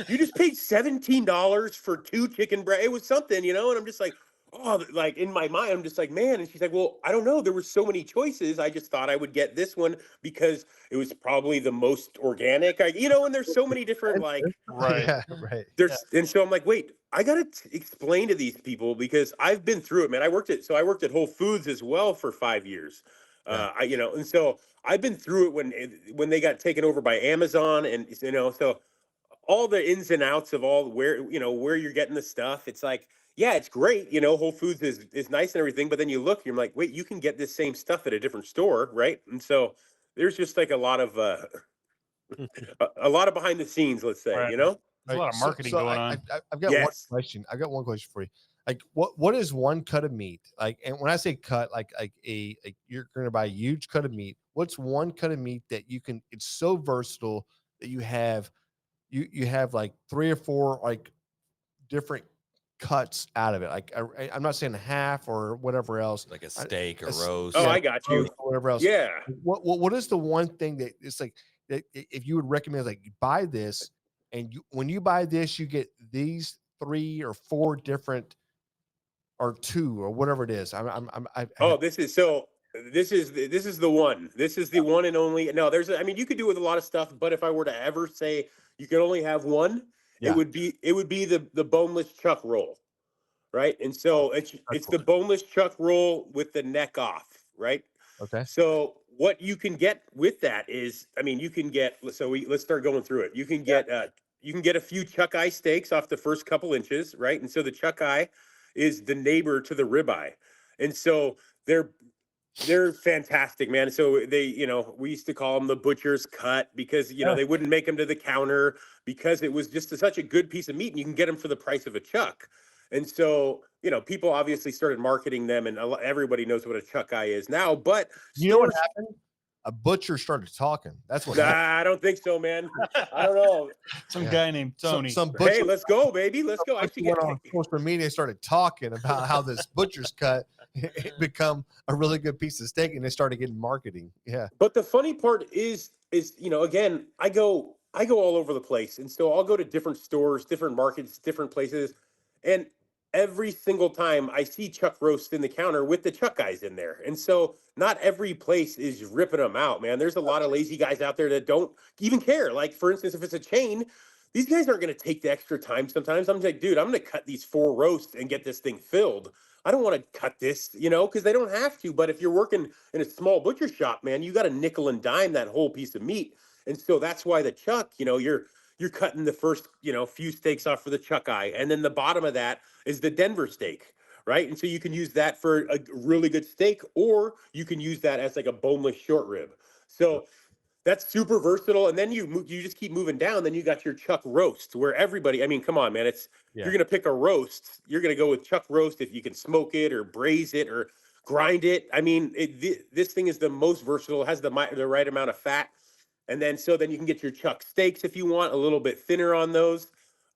You just paid $17 for 2 chicken breasts? It was something, you know, and I'm just like, oh, like in my mind, I'm just like, man. And she's like, well, I don't know. There were so many choices. I just thought I would get this one because it was probably the most organic. And there's so many different like, right. Yeah, right. and so I'm like, wait, I gotta explain to these people because I've been through it, man. I worked at Whole Foods as well for 5 years. And so I've been through it when they got taken over by Amazon, and so all the ins and outs of all where you're getting the stuff. It's like, yeah, it's great. Whole Foods is nice and everything, but then you look, you're like, wait, you can get this same stuff at a different store, right? And so there's just like a lot of behind the scenes, let's say, Right. you know. There's a lot of marketing going on. I've got one question. I've got one question for you. Like, what is one cut of meat? Like, and when I say cut, like you're going to buy a huge cut of meat. What's one cut of meat that you can? It's so versatile that you have like 3 or 4 like different cuts out of it. Like I'm not saying half or whatever else, like a steak or roast. Oh, I got you. Or whatever else. Yeah. What is the one thing that it's like that if you would recommend, like, buy this, and when you buy this, you get these 3 or 4 different, or 2 or whatever it is. This is the one. This is the one and only. No, you could do it with a lot of stuff, but if I were to ever say you could only have one, it would be the boneless chuck roll, right? And so it's the boneless chuck roll with the neck off, right? Okay. So what you can get with that is, you can get. Let's start going through it. You can get a few chuck eye steaks off the first couple inches, right? And so the chuck eye is the neighbor to the ribeye, and so they're fantastic, man. So we used to call them the butcher's cut because they wouldn't make them to the counter because it was just such a good piece of meat, and you can get them for the price of a chuck. And so people obviously started marketing them, and everybody knows what a chuck eye is now. But you know what happened? A butcher started talking. That's what. I don't think so, man. I don't know. Some guy named Tony. Some butcher. Hey, let's go, baby. Let's go. I Went on social media, started talking about how this butcher's cut it become a really good piece of steak, and they started getting marketing. Yeah. But the funny part is again, I go all over the place, and so I'll go to different stores, different markets, different places, and every single time I see chuck roast in the counter with the chuck guys in there. And so not every place is ripping them out, man. There's a lot of lazy guys out there that don't even care. Like, for instance, if it's a chain, these guys aren't going to take the extra time sometimes. I'm like, dude, I'm going to cut these 4 roasts and get this thing filled. I don't want to cut this, because they don't have to. But if you're working in a small butcher shop, man, you got to nickel and dime that whole piece of meat. And so that's why the chuck, you're cutting the first, few steaks off for the chuck eye. And then the bottom of that is the Denver steak, right? And so you can use that for a really good steak, or you can use that as like a boneless short rib. So that's super versatile. And then you just keep moving down. Then you got your chuck roast, where everybody, I mean, come on, man, you're going to pick a roast. You're going to go with chuck roast if you can smoke it or braise it or grind it. I mean, this thing is the most versatile, has the right amount of fat. And then you can get your chuck steaks if you want, a little bit thinner on those.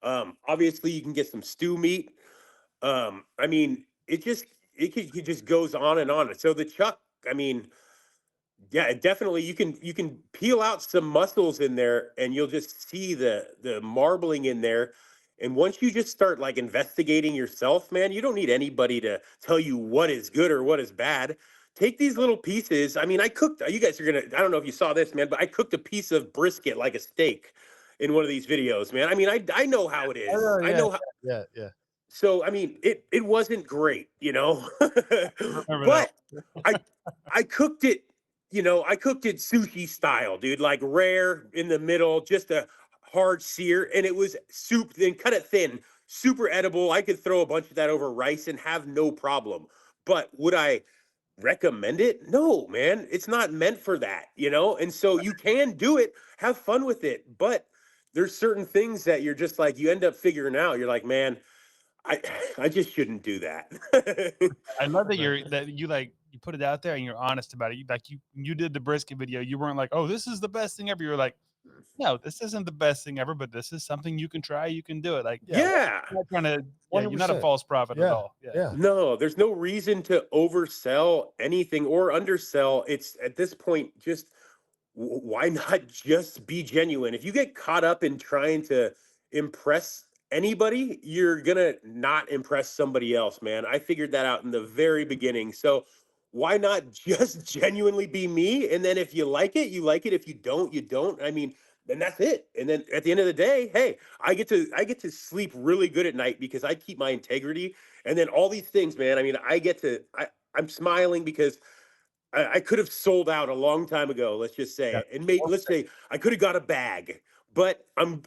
Obviously, you can get some stew meat. I mean, it just goes on and on. So the chuck, I mean, yeah, definitely you can peel out some muscles in there, and you'll just see the marbling in there. And once you just start like investigating yourself, man, you don't need anybody to tell you what is good or what is bad. Take these little pieces. I mean, you guys are I don't know if you saw this, man, but I cooked a piece of brisket like a steak in one of these videos, man. I mean, I know how it is. I know how. Yeah. So, I mean, it wasn't great, but I cooked it, I cooked it sushi style, dude, like rare in the middle, just a hard sear. And it was soup, then cut it thin, super edible. I could throw a bunch of that over rice and have no problem. But would I recommend it? No, man, it's not meant for that, And so you can do it, have fun with it. But there's certain things that you're just like, you end up figuring out. You're like, man, I just shouldn't do that. I love that you put it out there and you're honest about it. You did the brisket video. You weren't like, oh, this is the best thing ever. You were like, no, this isn't the best thing ever, but this is something you can try. You can do it. Like, yeah. You're not a false prophet at all. Yeah. No, there's no reason to oversell anything or undersell. It's at this point, just why not just be genuine? If you get caught up in trying to impress anybody, you're gonna not impress somebody else, man. I figured that out in the very beginning. So why not just genuinely be me? And then if you like it, you like it. If you don't, you don't. I mean, then that's it. And then at the end of the day, hey, I get to sleep really good at night because I keep my integrity. And then all these things, man. I mean, I'm smiling because I could have sold out a long time ago. Let's just say, let's say I could have got a bag, but I'm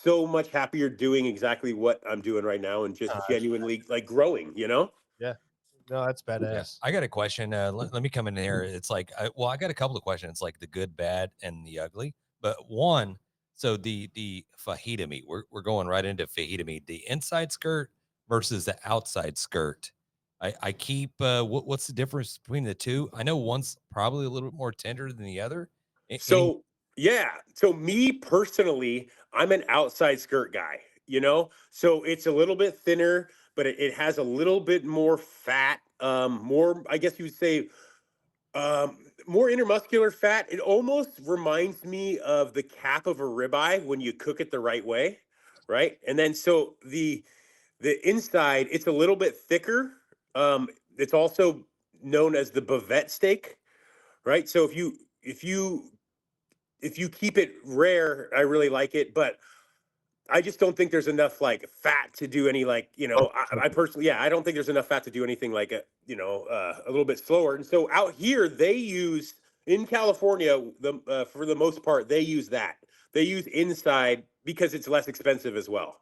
so much happier doing exactly what I'm doing right now and just genuinely like growing, Yeah. No, that's badass. Yeah. I got a question. Let me come in here. It's like, I got a couple of questions, like the good, bad, and the ugly. But one, so the fajita meat, we're going right into fajita meat. The inside skirt versus the outside skirt. I keep, what's the difference between the two? I know one's probably a little bit more tender than the other. So me personally, I'm an outside skirt guy, so it's a little bit thinner, but it has a little bit more fat, more, I guess you would say, more intermuscular fat. It almost reminds me of the cap of a ribeye when you cook it the right way, right? And then so the inside, it's a little bit thicker. It's also known as the bavette steak, right? So if you keep it rare, I really like it, but I just don't think there's enough like fat to do any like, I personally, I don't think there's enough fat to do anything like a little bit slower. And so out here in California, for the most part, they use inside because it's less expensive as well.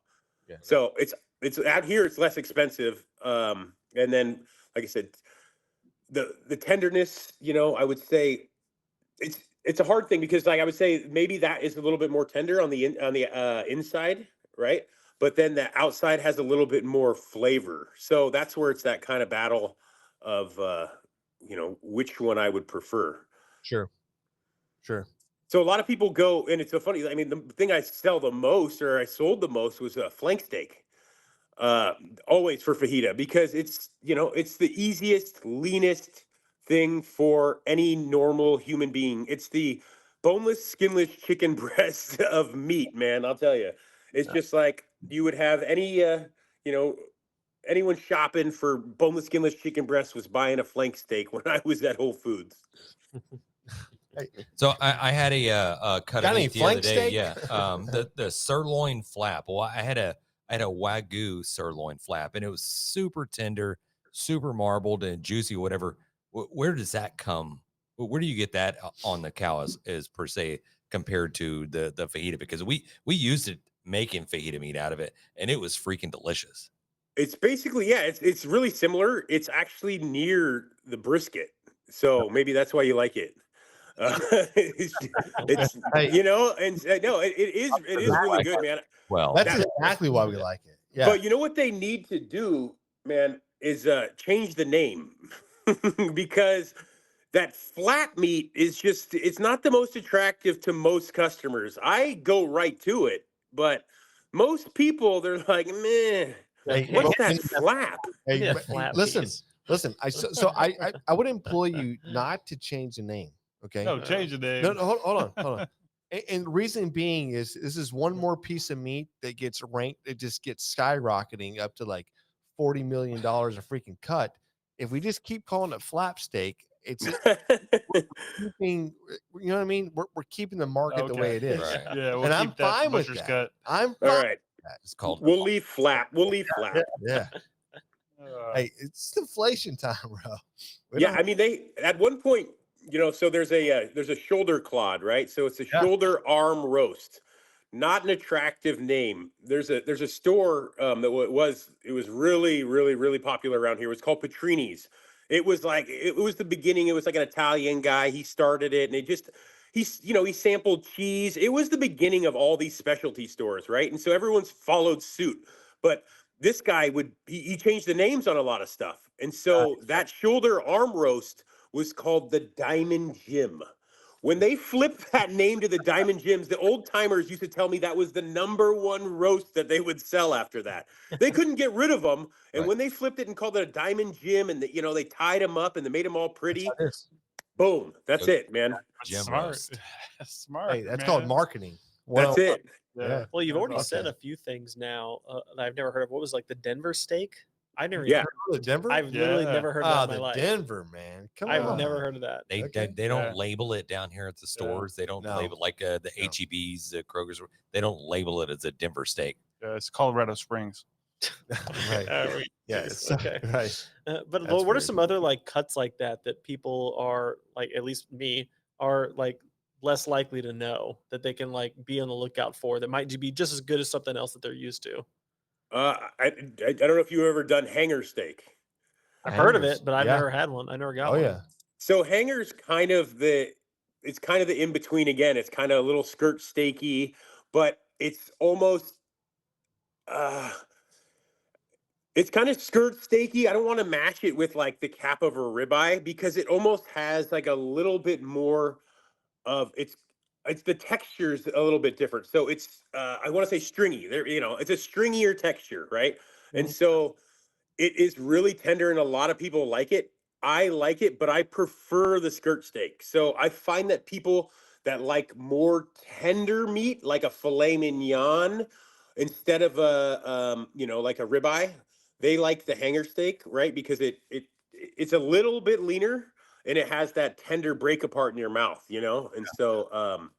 Yeah. So it's out here, it's less expensive. And then, like I said, the tenderness, I would say it's a hard thing because, like, I would say maybe that is a little bit more tender on the inside, right? But then the outside has a little bit more flavor. So that's where it's that kind of battle of, which one I would prefer. Sure. So a lot of people go, and it's so funny. I mean, the thing I sold the most was a flank steak. Always for fajita, because it's the easiest, leanest thing for any normal human being. It's the boneless, skinless chicken breast of meat, man. I'll tell you, it's just like you would have anyone shopping for boneless, skinless chicken breast was buying a flank steak when I was at Whole Foods. So I had a cut Got of any meat the other flank day. steak? Yeah. The sirloin flap. Well, I had a Wagyu sirloin flap, and it was super tender, super marbled and juicy. Whatever. Where does that come? Where do you get that on the cow as per se compared to the fajita? Because we used it making fajita meat out of it, and it was freaking delicious. It's basically, yeah, it's really similar. It's actually near the brisket, so maybe that's why you like it. It's Hey. you know, and no, it is really good, man. Well, That's exactly why we like it. Yeah. But you know what they need to do, man, is change the name because that flat meat is just, it's not the most attractive to most customers. I go right to it, but most people, they're like, meh. Hey, What's well, that flap? Hey, Yeah, but flap listen, piece. listen. I would implore you not to change the name. Okay. No, change the name. No, hold on. And the reason being is this is one more piece of meat that gets ranked. It just gets skyrocketing up to like $40 million a freaking cut. If we just keep calling it flap steak, it's keeping. You know what I mean? We're keeping the market the way it is. Right. Yeah, we'll And keep I'm that fine with butcher's that. cut. I'm All fine. right. it's called. We'll leave flap. We'll leave flap. Yeah. Hey, it's inflation time, bro. Yeah, I mean, they at one point, you know, so there's a shoulder clod, right? So it's a shoulder arm roast. Not an attractive name. There's a store that was really, really, really popular around here. It was called Petrini's. It was the beginning. It was like an Italian guy. He started it, and he sampled cheese. It was the beginning of all these specialty stores, right? And so everyone's followed suit. But this guy he changed the names on a lot of stuff. And so that shoulder arm roast was called the Diamond Jim. When they flipped that name to the Diamond Jims, the old timers used to tell me that was the #1 roast that they would sell after that. They couldn't get rid of them. And Right. when they flipped it and called it a Diamond Jim, and they tied them up and they made them all pretty, boom, that's it, man. Jim Smart. roast. Smart. Hey, that's man. called marketing. That's it. Yeah. Well, you've already Okay. said a few things now that I've never heard of. What was like the Denver steak? I never. Yeah. Even The Denver. I've literally Yeah. never heard of that in my the life. Denver, man. Come I've on. never heard of that. They Okay. they don't Yeah. label it down here at the stores. They don't No. label like the HEBs, the Kroger's. They don't label it as a Denver steak. It's Colorado Springs. Right. Yeah. Yes, okay. Right. But That's what are weird. some other like cuts like that people are like, at least me, are like less likely to know that they can like be on the lookout for that might be just as good as something else that they're used to? I don't know if you've ever done hanger steak. I've heard of Hangers. it, but I've Yeah. never had one. I never got Oh one. yeah. So hanger's kind of the in between again. It's kind of a little skirt steaky, but it's almost it's kind of skirt steaky. I don't want to mash it with like the cap of a ribeye because it almost has like a little bit more of it's the texture's a little bit different. So it's I want to say stringy. It's a stringier texture, right? And so it is really tender and a lot of people like it. I like it, but I prefer the skirt steak. So I find that people that like more tender meat, like a filet mignon, instead of like a ribeye, they like the hanger steak, right? Because it's a little bit leaner and it has that tender break apart in your mouth, And so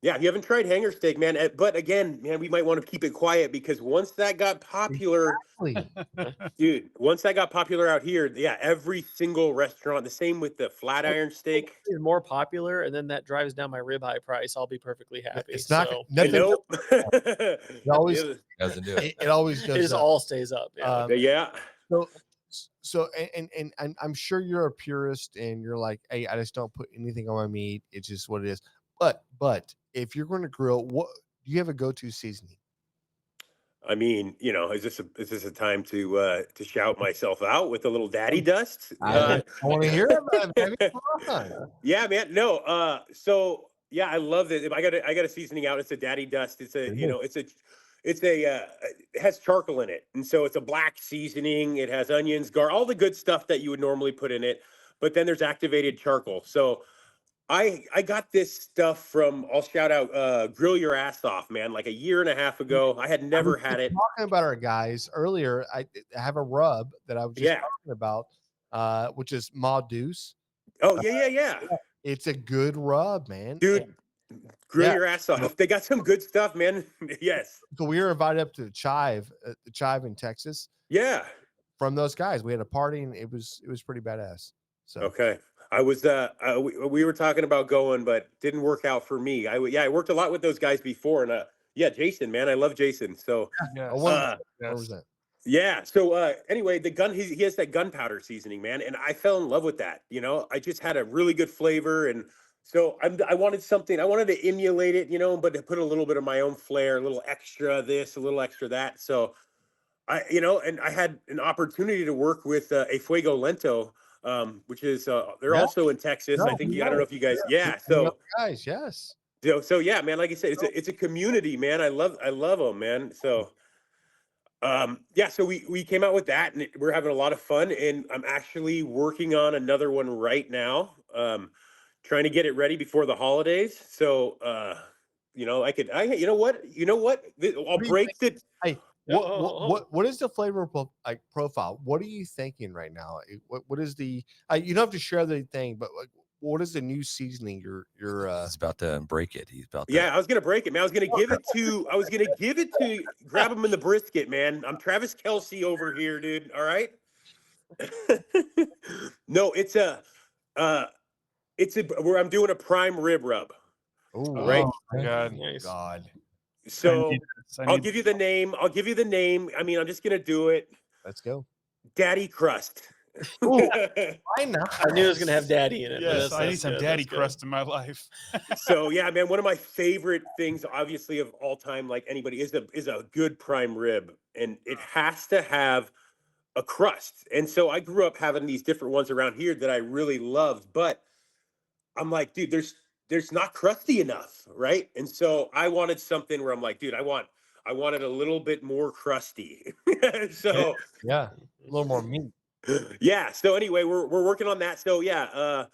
yeah, if you haven't tried hanger steak, man, but again, man, we might want to keep it quiet because once that got popular, dude, once that got popular out here, yeah, every single restaurant, the same with the flat iron steak. It's more popular, and then that drives down my ribeye price. I'll be perfectly happy. It's not so I nothing. know. It always Doesn't do it. it always it goes just up. all stays up. Yeah. Yeah. So and I'm sure you're a purist and you're like, hey, I just don't put anything on my meat. It's just what it is. But if you're going to grill, what do you have a go-to seasoning? I mean, is this a time to shout myself out with a little daddy dust? I want to hear about it, baby. Come on. Yeah, man. No. So yeah, I love it. I got a seasoning out. It's a daddy dust. It's a it has charcoal in it, and so it's a black seasoning. It has onions, all the good stuff that you would normally put in it. But then there's activated charcoal. So I got this stuff from, I'll shout out Grill Your Ass Off, man, like a year and a half ago. I had never had it. Talking about our guys earlier, I have a rub that I was just talking about, which is Ma Deuce. Oh, yeah. It's a good rub, man. Dude, grill yeah. your ass off. They got some good stuff, man. Yes. So we were invited up to the Chive in Texas Yeah. from those guys. We had a party and it was pretty badass. So Okay. I was we were talking about going, but didn't work out for me. I worked a lot with those guys before, and yeah, Jason, man, I love Jason. So Yes. what was that? yeah. So anyway, the gun he has that gunpowder seasoning, man, and I fell in love with that. You know, I just had a really good flavor, and so I wanted something. I wanted to emulate it, you know, but to put a little bit of my own flair, a little extra this, a little extra that. So and I had an opportunity to work with a Fuego Lento, which is they're Yeah. also in Texas. No, I think we I don't know know. if you guys, yeah. We know So guys, yes. so yeah, man. Like I said, it's a community, man. I love them, man. So yeah, so we came out with that, and we're having a lot of fun. And I'm actually working on another one right now, trying to get it ready before the holidays. So you know, you know what, I'll do you break the. Hey, what is the flavor profile? What are you thinking right now? What is the you don't have to share the thing, but like what is the new seasoning you're He's about to break it. He's about to. Yeah, I was gonna break it, man. I was gonna give it to grab him in the brisket, man. I'm Travis Kelsey over here, dude. All right. No, it's where I'm doing a prime rib rub. Oh, Right. my God. Nice. God. So I I'll need give you the name. I mean, I'm just gonna do it. Let's go. Daddy Crust. Why not? I knew it was gonna have daddy in it. but Yes, I need that's some good, daddy that's good. crust in my life. So yeah, man, one of my favorite things, obviously, of all time, like anybody, is a good prime rib, and it has to have a crust. And so I grew up having these different ones around here that I really loved, but I'm like, dude, there's not crusty enough, right? And so I wanted something where I'm like, dude, I wanted a little bit more crusty. So Yeah, a little more meat. yeah. So anyway, we're working on that. So yeah,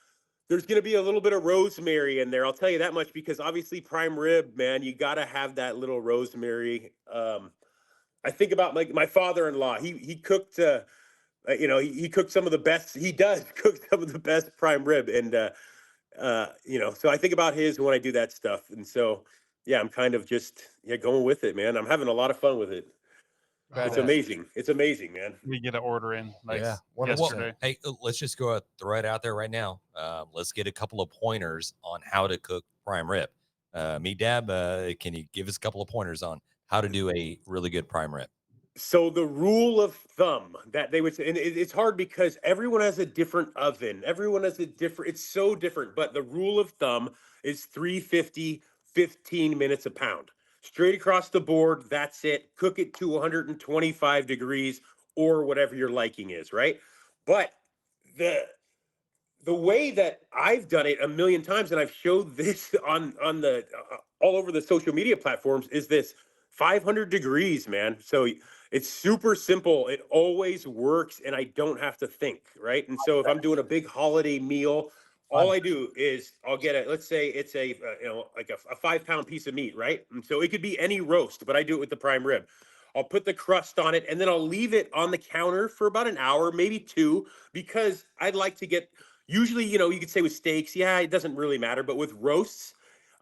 there's going to be a little bit of rosemary in there. I'll tell you that much, because obviously prime rib, man, you got to have that little rosemary. I think about like my father-in-law. He cooked, he cooked some of the best. He does cook some of the best prime rib, and so I think about his when I do that stuff. And so yeah, I'm kind of just going with it, man. I'm having a lot of fun with it. It's Badass. amazing. It's amazing, man. We get an order in like Yeah, yesterday. Hey, let's just go throw it out there right now. Let's get a couple of pointers on how to cook prime rib. Meatdad, can you give us a couple of pointers on how to do a really good prime rib? So the rule of thumb that they would say, and it's hard because everyone has a different oven. Everyone has a different, it's so different, but the rule of thumb is 350, 15 minutes a pound. Straight across the board, that's it. Cook it to 125 degrees or whatever your liking is, right? But the way that I've done it a million times, and I've showed this on the all over the social media platforms, is this 500 degrees, man. So it's super simple. It always works, and I don't have to think, right? And so if I'm doing a big holiday meal, all I do is I'll get it. Let's say it's a like a 5-pound piece of meat, right? And so it could be any roast, but I do it with the prime rib. I'll put the crust on it, and then I'll leave it on the counter for about an hour, maybe 2, because I'd like to get. Usually, you could say with steaks, yeah, it doesn't really matter, but with roasts,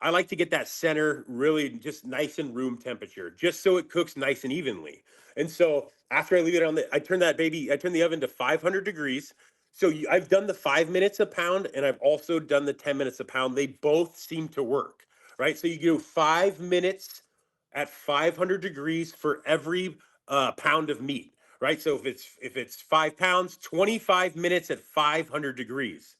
I like to get that center really just nice and room temperature, just so it cooks nice and evenly. And so after I leave it I turn the oven to 500 degrees. So I've done the 5 minutes a pound, and I've also done the 10 minutes a pound. They both seem to work, right? So you do 5 minutes at 500 degrees for every pound of meat. Right. So if it's 5 pounds, 25 minutes at 500 degrees.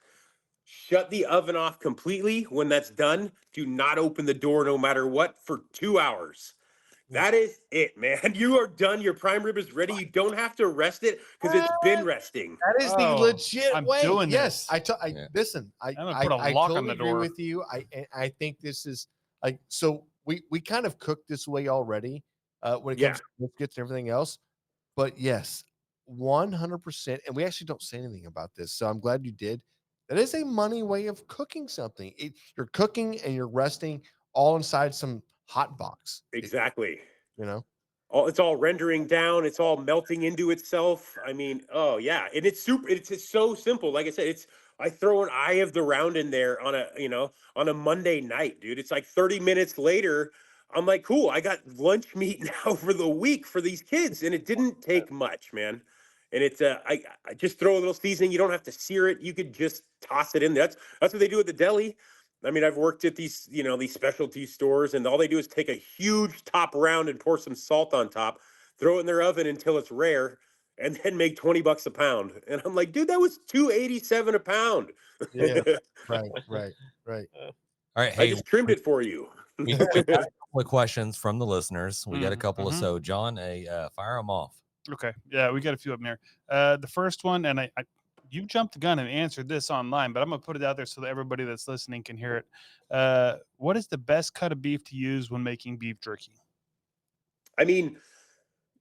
Shut the oven off completely. When that's done, do not open the door no matter what for 2 hours. That is it, man. You are done. Your prime rib is ready. You don't have to rest it because it's been resting. That is the legit I'm way. doing yes, this. listen. I gonna put a lock on totally the agree door. with you. I think this is like so. We kind of cooked this way already when it comes to biscuits and everything else. But yes, 100%. And we actually don't say anything about this, so I'm glad you did. That is a money way of cooking something. You're cooking and you're resting all inside some hot box. Exactly. It's all rendering down. It's all melting into itself. I mean, oh yeah, and it's super. It's so simple. Like I said, it's I throw an eye of the round in there on a Monday night, dude. It's like 30 minutes later. I'm like, cool, I got lunch meat now for the week for these kids. And it didn't take much, man. And it's I just throw a little seasoning. You don't have to sear it. You could just toss it in. That's what they do at the deli. I mean, I've worked at these, these specialty stores, and all they do is take a huge top round and pour some salt on top, throw it in their oven until it's rare, and then make $20 a pound. And I'm like, dude, that was $2.87 a pound. Yeah. Right. All right. I Hey, just trimmed it for you. we got a couple of questions from the listeners. We got a couple of, mhm. so John, fire them off. Okay. Yeah, we got a few up there. The first one, and you jumped the gun and answered this online, but I'm going to put it out there so that everybody that's listening can hear it. What is the best cut of beef to use when making beef jerky? I mean,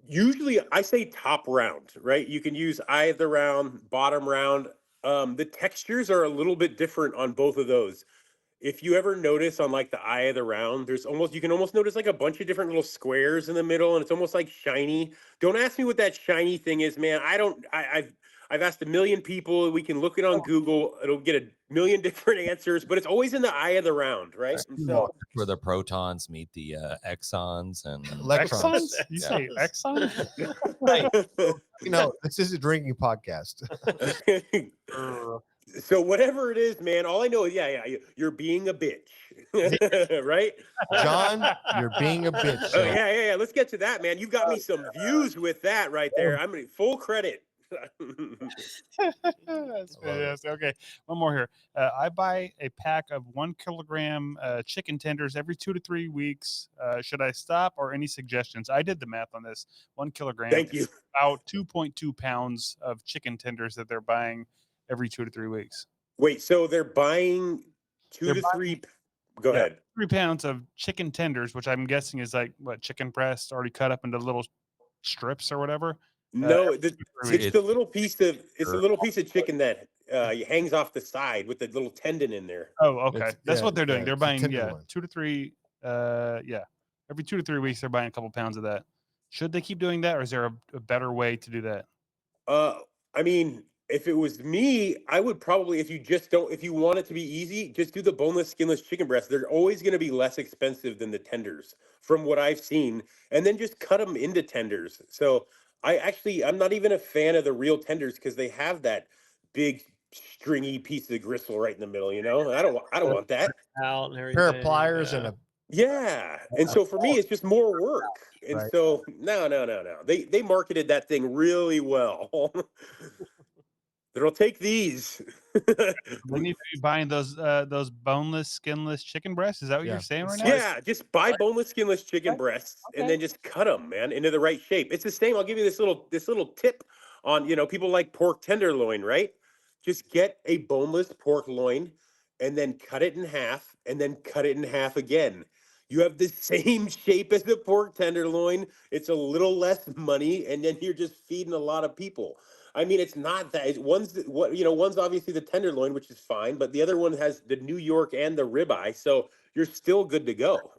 usually I say top round, right? You can use eye of the round, bottom round. The textures are a little bit different on both of those. If you ever notice on like the eye of the round, you can almost notice like a bunch of different little squares in the middle, and it's almost like shiny. Don't ask me what that shiny thing is, man. I've asked a million people. We can look it on Google. It'll get a million different answers, but it's always in the eye of the round, right? And so Where the protons meet the exons and Electrons. You Yeah. say exon? This is a drinking podcast. So whatever it is, man, all I know is, you're being a bitch, right? John, you're being a bitch. Oh, yeah. Let's get to that, man. You've got me some views with that right there. I'm gonna full credit. That's fantastic. Okay, one more here. I buy a pack of 1 kilogram chicken tenders every 2 to 3 weeks. Should I stop, or any suggestions? I did the math on this. 1 kilogram. Thank you. Is about 2.2 pounds of chicken tenders that they're buying every 2 to 3 weeks. Wait, so they're buying 2 to 3. Go ahead. 3 pounds of chicken tenders, which I'm guessing is like what, chicken breast already cut up into little strips or whatever. No, every 2 to 3 weeks. it's the little piece of a little piece of chicken that hangs off the side with the little tendon in there. Oh, okay. That's yeah, what they're doing. yeah, They're it's a buying tenderloin. 2 to 3. Every 2 to 3 weeks they're buying a couple pounds of that. Should they keep doing that, or is there a better way to do that? I mean, if it was me, I would probably, if you want it to be easy, just do the boneless, skinless chicken breast. They're always going to be less expensive than the tenders from what I've seen. And then just cut them into tenders. So I'm not even a fan of the real tenders because they have that big stringy piece of gristle right in the middle, I don't want that. Out and everything. Pair of pliers and a Yeah. And so for me, it's just more work. And Right. so no. They marketed that thing really well. They'll take these. We need to be buying those boneless, skinless chicken breasts. Is that what Yeah. you're saying right now? Yeah, just buy boneless, skinless chicken breasts and then just cut them, man, into the right shape. It's the same. I'll give you this little tip on, people like pork tenderloin, right? Just get a boneless pork loin and then cut it in half and then cut it in half again. You have the same shape as the pork tenderloin. It's a little less money, and then you're just feeding a lot of people. I mean, it's not that. One's obviously the tenderloin, which is fine, but the other one has the New York and the ribeye, so you're still good to go.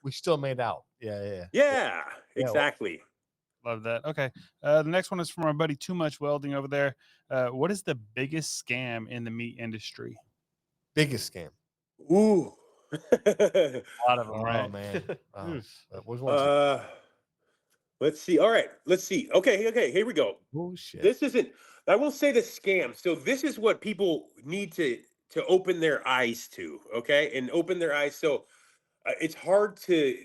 we still made out. Yeah. Yeah, exactly. Love that. Okay. The next one is from our buddy Too Much Welding over there. What is the biggest scam in the meat industry? Biggest scam. Ooh. A lot of them, Oh right? man. Which one? Let's see. All right, let's see. Okay, here we go. Oh shit. This isn't. I will say the scam. So this is what people need to open their eyes to. Okay, and open their eyes. So it's hard to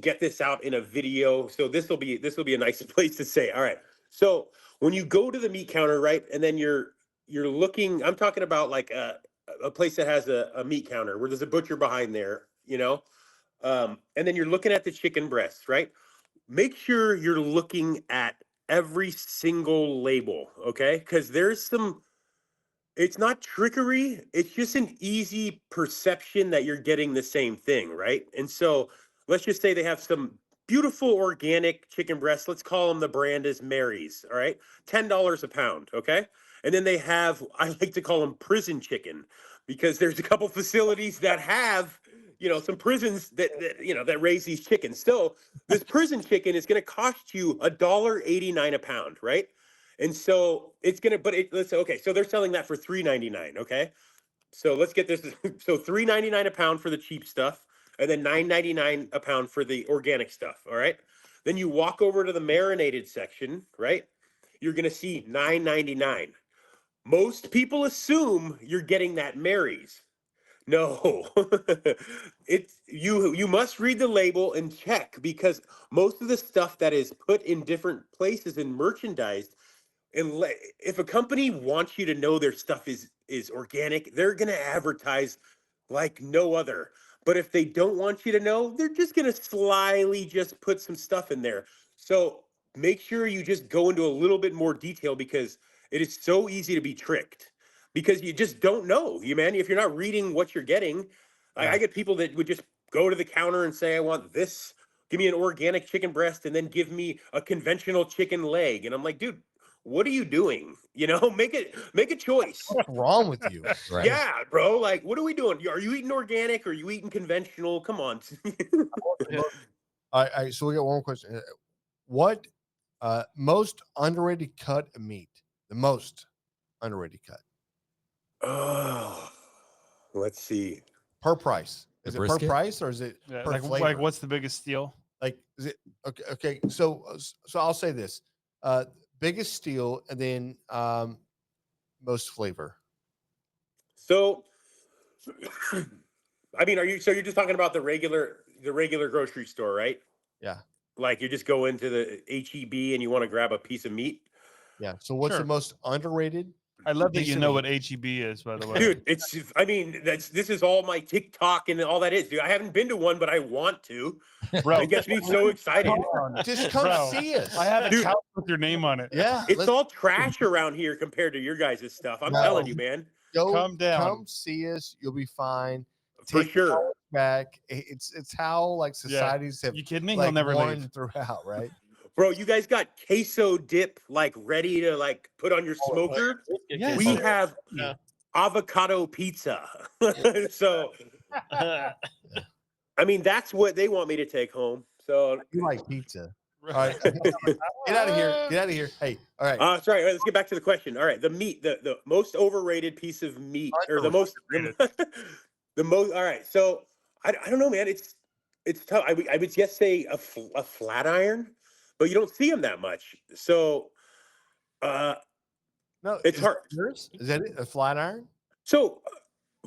get this out in a video. So this will be a nice place to say. All right. So when you go to the meat counter, right, and then you're looking. I'm talking about like a place that has a meat counter where there's a butcher behind there, and then you're looking at the chicken breasts, right? Make sure you're looking at every single label, okay? Because it's not trickery. It's just an easy perception that you're getting the same thing, right? And so let's just say they have some beautiful organic chicken breasts. Let's call them, the brand is Mary's, all right? $10 a pound, okay? And then they have, I like to call them prison chicken, because there's a couple facilities that have, some prisons that raise these chickens. So this prison chicken is going to cost you $1.89 a pound, right? And so it's gonna, let's okay. So they're selling that for $3.99. Okay, so let's get this. So $3.99 a pound for the cheap stuff, and then $9.99 a pound for the organic stuff. All right. Then you walk over to the marinated section, right? You're gonna see $9.99. Most people assume you're getting that Mary's. No, it's you must read the label and check, because most of the stuff that is put in different places and merchandised, if a company wants you to know their stuff is organic, they're going to advertise like no other. But if they don't want you to know, they're just going to slyly just put some stuff in there. So make sure you just go into a little bit more detail, because it is so easy to be tricked, because you just don't know, man. If you're not reading what you're getting, I get people that would just go to the counter and say, I want this, give me an organic chicken breast, and then give me a conventional chicken leg. And I'm like, dude, what are you doing? Make a choice. What's wrong with you? Right. Yeah, bro. Like, what are we doing? Are you eating organic? Or are you eating conventional? Come on. All right, so we got one more question. What most underrated cut of meat? The most underrated cut Oh, let's see. per price. The Is it per brisket? price or is it Yeah, per like flavor? what's the biggest steal? Like, is it okay? Okay, so I'll say this: biggest steal, and then most flavor. So, I mean, you're just talking about the regular grocery store, right? Yeah, Like, you just go into the HEB and you want to grab a piece of meat. yeah. So what's Sure. the most underrated? I love that piece you of know meat? what HEB is, by the way. Dude, I mean, this is all my TikTok and all that is, dude. I haven't been to one, but I want to. Bro, It gets me so excited. Just come Bro, see us. I have a Dude. couch with your name on it. Yeah, It's all trash around here compared to your guys' stuff. I'm No. telling you, man. Calm down. Come see us. You'll be fine. For Take sure. knowledge back. It's how like societies have You kidding me? like He'll never won leave. throughout, right? Bro, you guys got queso dip like ready to like put on your smoker? Yes. We have Yeah. avocado pizza. So, I mean, that's what they want me to take home. So, You like pizza. All right, get out of here. Get out of here. Hey, all right. sorry, let's get back to the question. All right, the meat, the most overrated piece of meat, or the most, the most. All right, so I don't know, man. It's tough. I would just say a flat iron, but you don't see them that much. So, No, it's is hard. it yours? Is that it? A flat iron? So,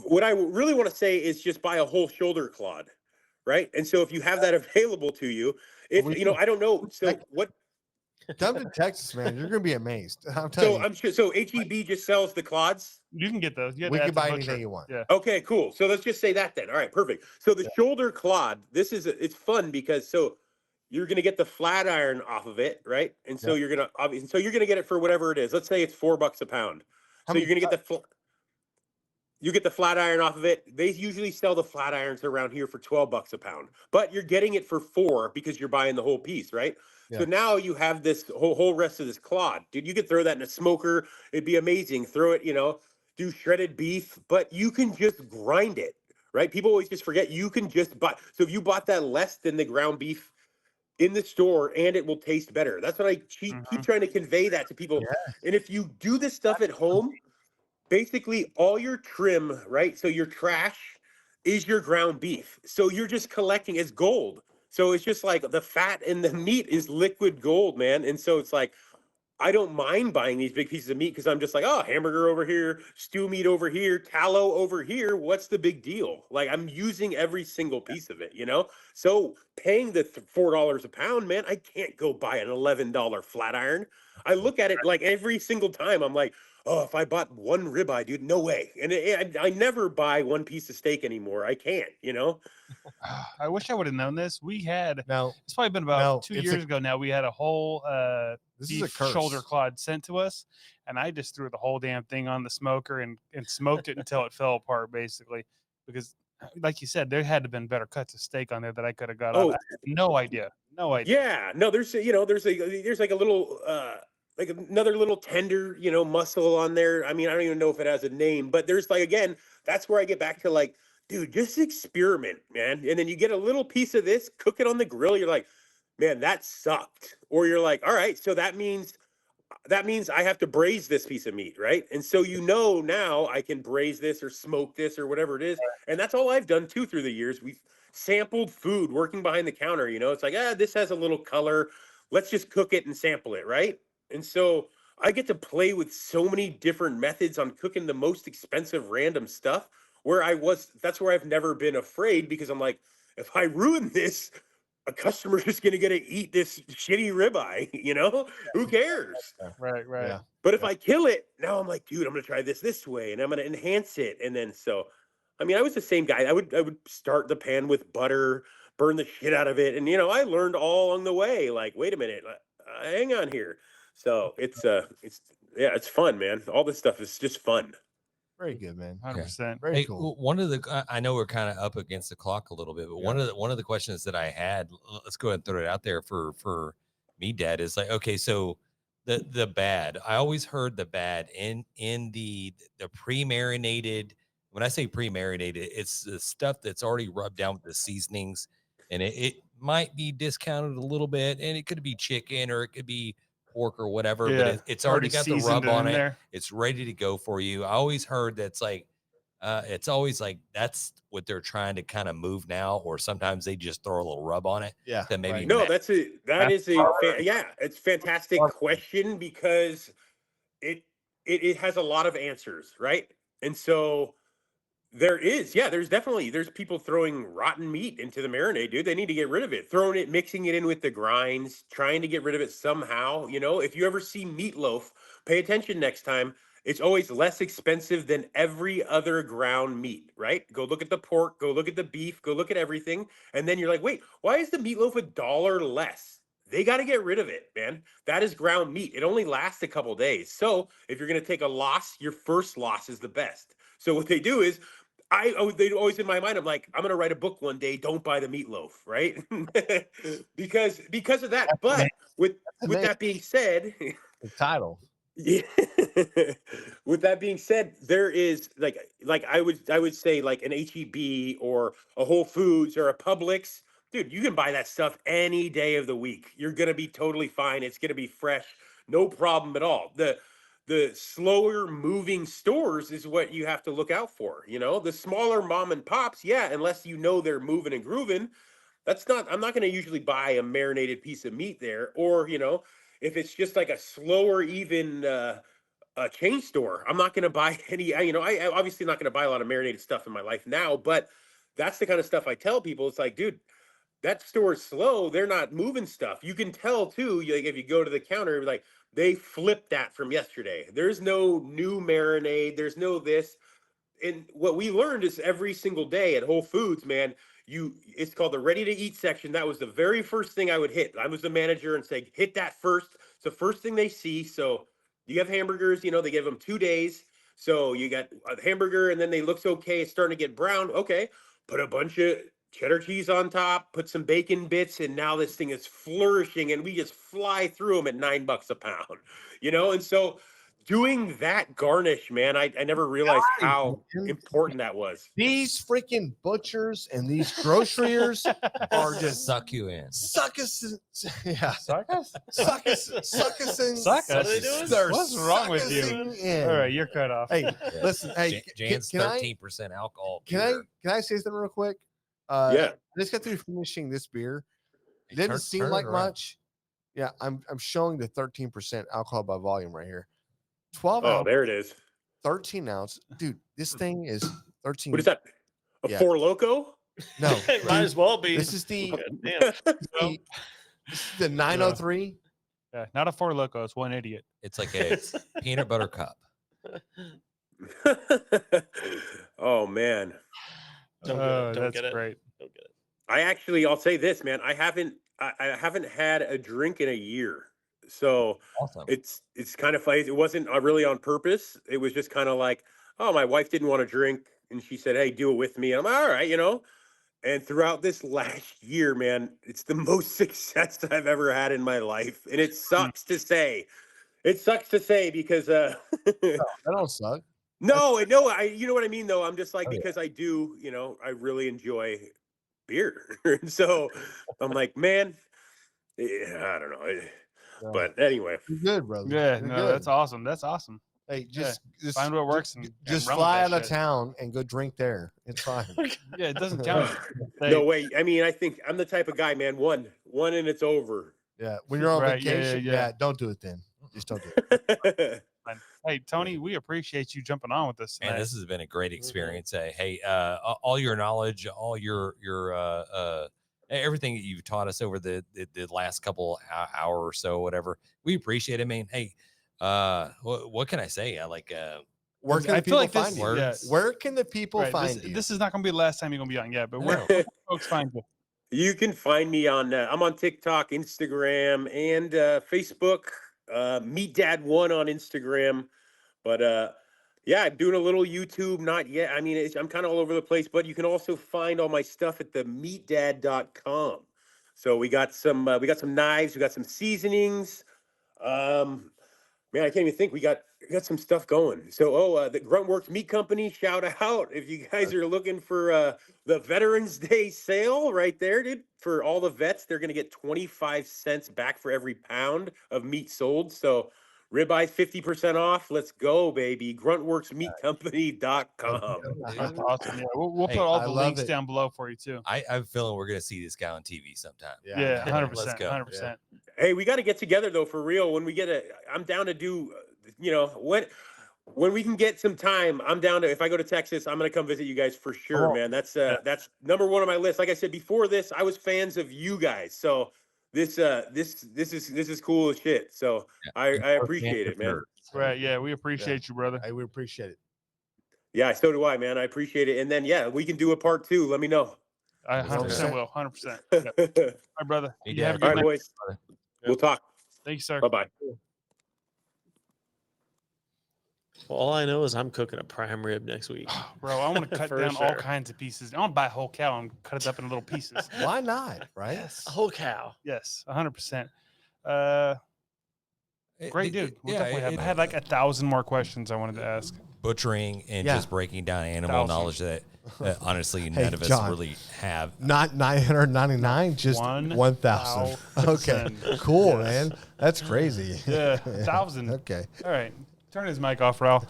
what I really want to say is just buy a whole shoulder clod, right? And so, if you have that available to you, if I don't know. So what? Come to Texas, man. You're gonna be amazed. I'm So telling you. I'm sure. So HEB just sells the clods. You can get those. We can buy anything you want. Yeah. Okay, cool. So let's just say that then. All right, perfect. So the shoulder clod, it's fun because you're gonna get the flat iron off of it, right? And so you're gonna get it for whatever it is. Let's say it's $4 a pound. How So many you're gonna get you get the flat iron off of it. They usually sell the flat irons around here for $12 a pound, but you're getting it for $4 because you're buying the whole piece, right? Yeah. So now you have this whole rest of this clod, dude. You could throw that in a smoker; it'd be amazing. Throw it, do shredded beef, but you can just grind it, right? People always just forget you can just buy. So if you bought that less than the ground beef in the store, and it will taste better. That's what I keep trying to convey that to people. And if you do this stuff at home, basically all your trim, right? So your trash is your ground beef. So you're just collecting, it's gold. So it's just like the fat and the meat is liquid gold, man. And so it's like, I don't mind buying these big pieces of meat because I'm just like, oh, hamburger over here, stew meat over here, tallow over here. What's the big deal? Like, I'm using every single piece of it, So paying the $4 a pound, man, I can't go buy an $11 flat iron. I look at it like every single time. I'm like, oh, if I bought one ribeye, dude, no way. And I never buy one piece of steak anymore. I can't, I wish I would have known this. We had No, it's probably been about 2 it's years ago now. We had a whole this is a beef curse. shoulder clod sent to us, and I just threw the whole damn thing on the smoker and smoked it until it fell apart, basically. Because, like you said, there had to have been better cuts of steak on there that I could have got. Oh. I had no idea. Yeah, no, there's like a little like another little tender, muscle on there. I mean, I don't even know if it has a name, but there's like, again, that's where I get back to like, dude, just experiment, man. And then you get a little piece of this, cook it on the grill. You're like, man, that sucked. Or you're like, all right, so that means that means I have to braise this piece of meat, right? And so now I can braise this or smoke this or whatever it is. And that's all I've done too through the years. We've sampled food working behind the counter, it's like, this has a little color. Let's just cook it and sample it, right? And so I get to play with so many different methods on cooking the most expensive random stuff that's where I've never been afraid, because I'm like, if I ruin this, a customer is going to get to eat this shitty ribeye, who cares? Right. Yeah. But if I kill it, now I'm like, dude, I'm going to try this way and I'm going to enhance it. And then, I was the same guy. I would start the pan with butter, burn the shit out of it. And, I learned all along the way, like, wait a minute, hang on here. So it's fun, man. All this stuff is just fun. Very good, man. 100%. Very cool. One of the I know we're kind of up against the clock a little bit, but one of the questions that I had, let's go ahead and throw it out there for Meatdad, is like, okay, so the bad. I always heard the bad in the pre-marinated. When I say pre-marinated, it's the stuff that's already rubbed down with the seasonings, and it might be discounted a little bit, and it could be chicken or it could be pork or whatever, but it's already got the rub on it. There. It's ready to go for you. I always heard that's like, it's always like that's what they're trying to kind of move now, or sometimes they just throw a little rub on it. Yeah. To maybe No, it's a fantastic question, because it has a lot of answers, right? And so there's people throwing rotten meat into the marinade, dude. They need to get rid of it. Mixing it in with the grinds, trying to get rid of it somehow. If you ever see meatloaf, pay attention next time. It's always less expensive than every other ground meat, right? Go look at the pork, go look at the beef, go look at everything. And then you're like, wait, why is the meatloaf $1 less? They got to get rid of it, man. That is ground meat. It only lasts a couple days. So if you're going to take a loss, your first loss is the best. So what they do is, they always in my mind, I'm like, I'm going to write a book one day. Don't buy the meatloaf, right? because of that. But with that being said, the title. Yeah. With that being said, there is like I would say like an HEB or a Whole Foods or a Publix. Dude, you can buy that stuff any day of the week. You're going to be totally fine. It's going to be fresh. No problem at all. The slower moving stores is what you have to look out for. The smaller mom and pops, unless they're moving and grooving, I'm not going to usually buy a marinated piece of meat there. Or, if it's just like a slower, even a chain store, I'm not going to buy any, I obviously not going to buy a lot of marinated stuff in my life now, but that's the kind of stuff I tell people. It's like, dude, that store is slow. They're not moving stuff. You can tell too, like if you go to the counter, like they flipped that from yesterday. There's no new marinade. There's no this. And what we learned is every single day at Whole Foods, man, it's called the ready to eat section. That was the very first thing I would hit. I was the manager and say, hit that first. It's the first thing they see. So you have hamburgers, they give them 2 days. So you got a hamburger and then they looks okay. It's starting to get brown. Okay. Put a bunch of cheddar cheese on top, put some bacon bits, and now this thing is flourishing and we just fly through them at $9 a pound, And so doing that garnish, man, I never realized how important that was. These freaking butchers and these groceriers are just suck you in. Suck us. Yeah. Suck us? Suck us. Suck us in. Suck us? What are they doing? What's wrong with you? In. All right, you're cut off. Hey, listen. Hey, Jan's 13% alcohol. Can I say something real quick? Yeah. I just got through finishing this beer. It didn't seem like much. Yeah, I'm showing the 13% alcohol by volume right here. 12 ounce. Oh, there it is. 13 ounce. Dude, this thing is 13. What is that? A Four Loko? No. It might as well be. This is the Damn. the 903. Yeah, not a Four Loko. It's one idiot. It's like a peanut butter cup. Oh man. Don't That's get it. great. Don't get it. I'll say this, man. I haven't had a drink in a year. So Awesome. it's kind of funny. It wasn't really on purpose. It was just kind of like, oh, my wife didn't want to drink and she said, hey, do it with me. And I'm like, all right, And throughout this last year, man, it's the most success I've ever had in my life. And it sucks to say. It sucks to say because That don't suck. no, you know what I mean though. I'm just like, because I do, I really enjoy beer. And so I'm like, man, I don't know. But anyway, You're good, brother. Yeah, You're no, good. that's awesome. That's awesome. Hey, just find what works and just run with fly that out of shit. town and go drink there. It's fine. Yeah, it doesn't count. no, wait. I mean, I think I'm the type of guy, man. One and it's over. Yeah, when you're on Right, yeah, vacation, yeah. don't do it then. Just don't do it. Hey, Tony, we appreciate you jumping on with us tonight. Man, this has been a great experience. Hey, all your knowledge, all your everything that you've taught us over the last couple hour or so, whatever. We appreciate it, man. Hey, what can I say? Where can I the feel people like this- find you? yeah. Where can the people Right, find you? this is not going to be the last time you're going to be on yet, but where can folks find you? You can find me on. I'm on TikTok, Instagram, and Facebook. Meatdad1 on Instagram. But yeah, I'm doing a little YouTube. Not yet. I mean, I'm kind of all over the place. But you can also find all my stuff at the meatdad.com. So we got some knives. We got some seasonings. Man, I can't even think. We got some stuff going. So, the Gruntworks Meat Company, shout out if you guys are looking for the Veterans Day sale right there, dude. For all the vets, they're gonna get 25 cents back for every pound of meat sold. So, ribeyes 50% off. Let's go, baby. Gruntworksmeatcompany.com. That's awesome. Yeah, we'll Hey, put all I the love links it. down below for you too. I have a feeling we're gonna see this guy on TV sometime. Yeah, 100%. Let's go. 100%. Hey, we got to get together though, for real. When we I'm down to do, when we can get some time, I'm down to, if I go to Texas, I'm going to come visit you guys for sure, man. That's number one on my list. Like I said, before this, I was fans of you guys. So this is cool as shit. So I appreciate it, man. Right. Yeah, we appreciate you, brother. Hey, we appreciate it. Yeah, so do I, man. I appreciate it. And then, yeah, we can do a part 2. Let me know. I 100% will. 100%. Yep. All right, brother. You have a All good right, night. boys. We'll talk. Thank you, sir. Bye-bye. Well, all I know is I'm cooking a prime rib next week. Bro, I want to cut For down all sure. kinds of pieces. I want to buy a whole cow and cut it up into little pieces. Why not? Right? Yes. A whole cow. Yes, 100%. Great dude. We'll definitely have. I had like 1,000 more questions I wanted to ask. Butchering and Yeah. just breaking down animal 1,000. knowledge that honestly none of us John. really have. Not 999, just 1,000. Okay, cool, man. That's crazy. Yeah, 1,000. Okay. All right. Turn his mic off, Raul.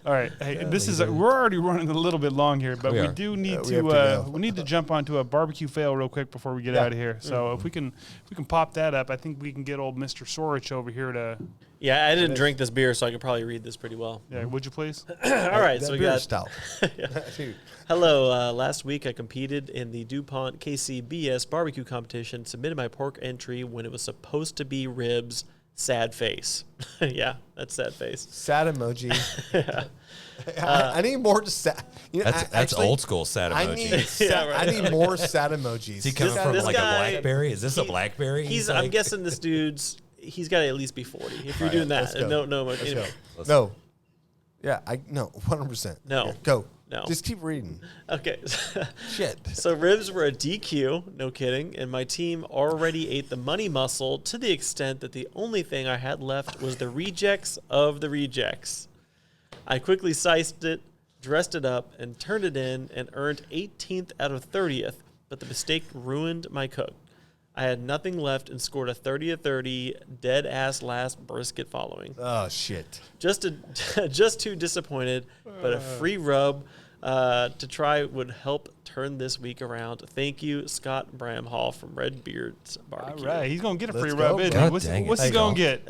All right. Hey, we're already running a little bit long here, but We we are. do need We have to go. we need to jump onto a barbecue fail real quick before we get out of here. So if we can pop that up, I think we can get old Mr. Sorich over here to. Yeah, I didn't drink this beer, so I could probably read this pretty well. Yeah, would you please? All right, That so we beer got is stout. Dude. Hello. Last week I competed in the DuPont KCBS barbecue competition. Submitted my pork entry when it was supposed to be ribs. Sad face. Yeah, that's sad face. Sad emoji. I need more sad. You know, That's actually, old school sad I emoji. need, sad, I need more sad emojis. Is he coming This- from this like guy- a BlackBerry? Is this a BlackBerry? He's. like, I'm guessing this dude's. He's got to at least be 40. If you're doing let's that, go. no. Let's Anyway. go. No. Yeah, 100%. No. Yeah, go. No. Just keep reading. Okay. Shit. So ribs were a DQ, no kidding, and my team already ate the money muscle to the extent that the only thing I had left was the rejects of the rejects. I quickly sliced it, dressed it up, and turned it in and earned 18th out of 30th, but the mistake ruined my cook. I had nothing left and scored a 30-30 dead-ass last brisket following. Oh, shit. Just too disappointed, but a free rub to try would help turn this week around. Thank you, Scott Bramhall from Redbeard's Barbecue. All right, he's gonna get a free Let's rub, go, isn't bro. he? God What's dang it. he Hey, gonna y'all. get?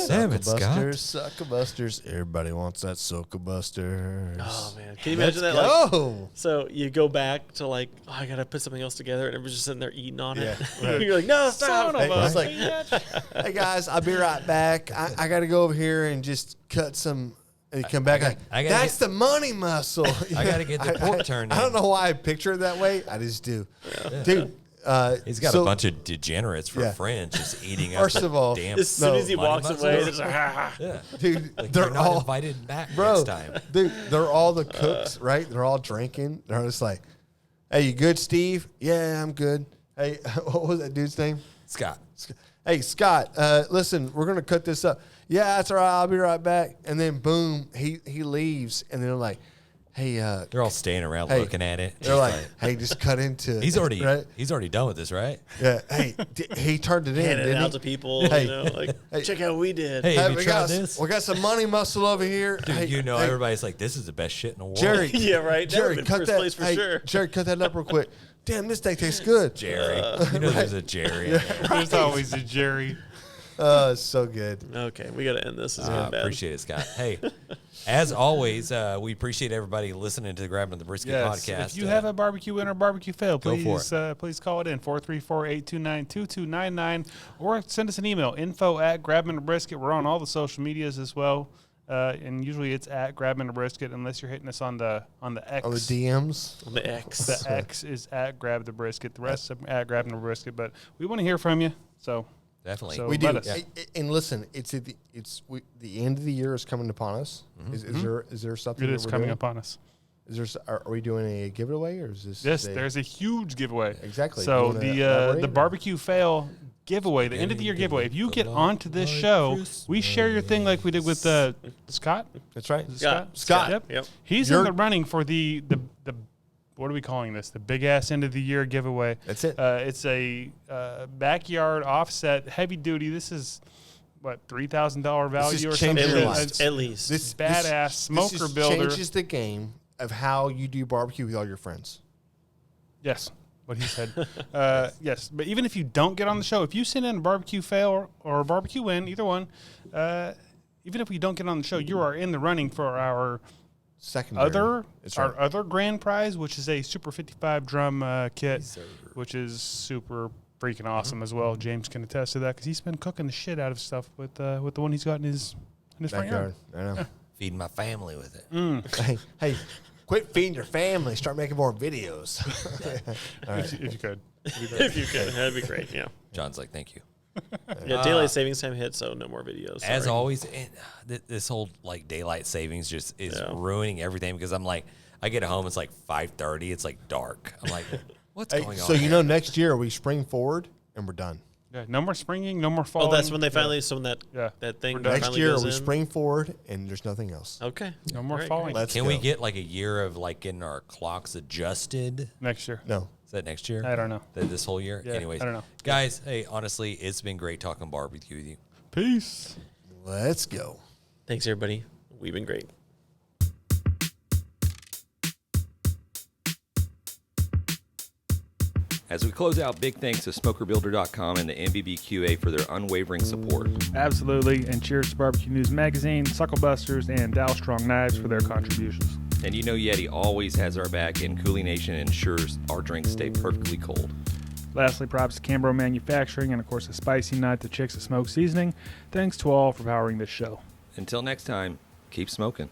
Damn it, Scott. Sucklebusters. Everybody wants that Sucklebusters. Oh man, can you imagine that? Let's Like, go. so you go back to like, oh, I gotta put something else together, and everyone's just sitting there eating on it. Yeah, right. You're like, no, stop. Son of Hey, a it's like, bitch. hey guys, I'll be right back. I got to go over here and just cut some. And you come back like, I gotta that's the money muscle. I gotta get the pork turned I don't in. know why I picture it that way. I just do. Dude. He's got so- a bunch of degenerates from Yeah. French just eating up First the of all, damn As soon No. as he money walks muscle. away, it's like, ha, ha. Yeah. Dude, Like, they're you're not all invited back bro. next time. Dude, they're all the cooks, right? They're all drinking. They're just like, "Hey, you good, Steve? Yeah, I'm good. Hey, what was that dude's name? Scott. Hey, Scott. Listen, we're gonna cut this up. Yeah, that's all right. I'll be right back. And then boom, he leaves, and they're like, hey, They're all standing around hey, looking at it. they're like, hey, just cut into. He's already right? he's already done with this, right? Yeah. Hey, he turned it in. Handing it Didn't out he? to people, Hey, you know, like, hey. check out what we did. Hey, have you we tried got this? we got some money muscle over here. Dude, hey, you know hey, everybody's like, this is the best shit in the world. Jerry. Yeah, right. That Jerry, would've been cut first that. place for hey, sure. Jerry, cut that up real quick. Damn, this steak tastes good. Jerry. You know there's a Jerry. in there. There's always a Jerry. It's so good. Okay, we got to end this. This is getting bad. Appreciate it, Scott. Hey, as always, we appreciate everybody listening to the Grabbing the Brisket podcast. If you have a barbecue win or barbecue fail, Go for please please call it in 434-829-2299 or send us an email info@grabbingthebrisket. We're on all the social medias as well, and usually it's at grabbingthebrisket unless you're hitting us on the X. On the DMs. On the X. The X is at grabthebrisket. The rest of at grabbing the brisket, but we want to hear from you. So Definitely. So We do. let us. And listen, the end of the year is coming upon us. Is there something it that is we're coming doing? upon us. Is there? Are we doing a giveaway or is this? Yes, there's a huge giveaway. Exactly. So You wanna the elaborate, or- barbecue fail giveaway, the end of the year giveaway. If you get onto this show, we share your thing like we did with Scott. That's right. Is it Scott. Yep. Yep. He's in the running for the what are we calling this? The big ass end of the year giveaway. That's it. It's a backyard offset heavy duty. This is what $3,000 value or changing something. your life. It's At least. This badass smoker this builder. changes the game of how you do barbecue with all your friends. Yes, what he said. Yes, but even if you don't get on the show, if you send in a barbecue fail or a barbecue win, either one, even if we don't get on the show, you are in the running for our Secondary. That's right. other grand prize, which is a Super 55 drum kit, which is super freaking awesome as well. James can attest to that because he's been cooking the shit out of stuff with the one he's got in his front yard. backyard. I know. Feeding my family with it. hey, quit feeding your family. Start making more videos. All right. If you could. If you could, that'd be great. Yeah. John's like, thank you. Yeah. Daylight savings time hit, so no more videos. As sorry. always, and, this whole like daylight savings just is ruining everything because I'm like, I get home, it's like 5:30, it's like dark. I'm like, what's Hey, going on? so next year we spring forward and we're done. Yeah, no more springing, no more falling. Oh, that's when they finally that thing We're done. Next finally year goes we in? spring forward and there's nothing else. Okay. No more Great, falling. Let's Can go. we get like a year of like getting our clocks adjusted? Next year. No. Is that next year? I don't know. This whole year? Yeah, Anyways, I don't know. guys, hey, honestly, it's been great talking barbecue with you. Peace. Let's go. Thanks, everybody. We've been great. As we close out, big thanks to SmokerBuilder.com and the NBBQA for their unwavering support. Absolutely. And cheers to Barbecue News Magazine, Sucklebusters, and Dow Strong Knives for their contributions. And you know Yeti always has our back, and Coolie Nation ensures our drinks stay perfectly cold. Lastly, props to Cambro Manufacturing and, of course, the Spicy Nut, the Chicks of Smoke Seasoning. Thanks to all for powering this show. Until next time, keep smoking.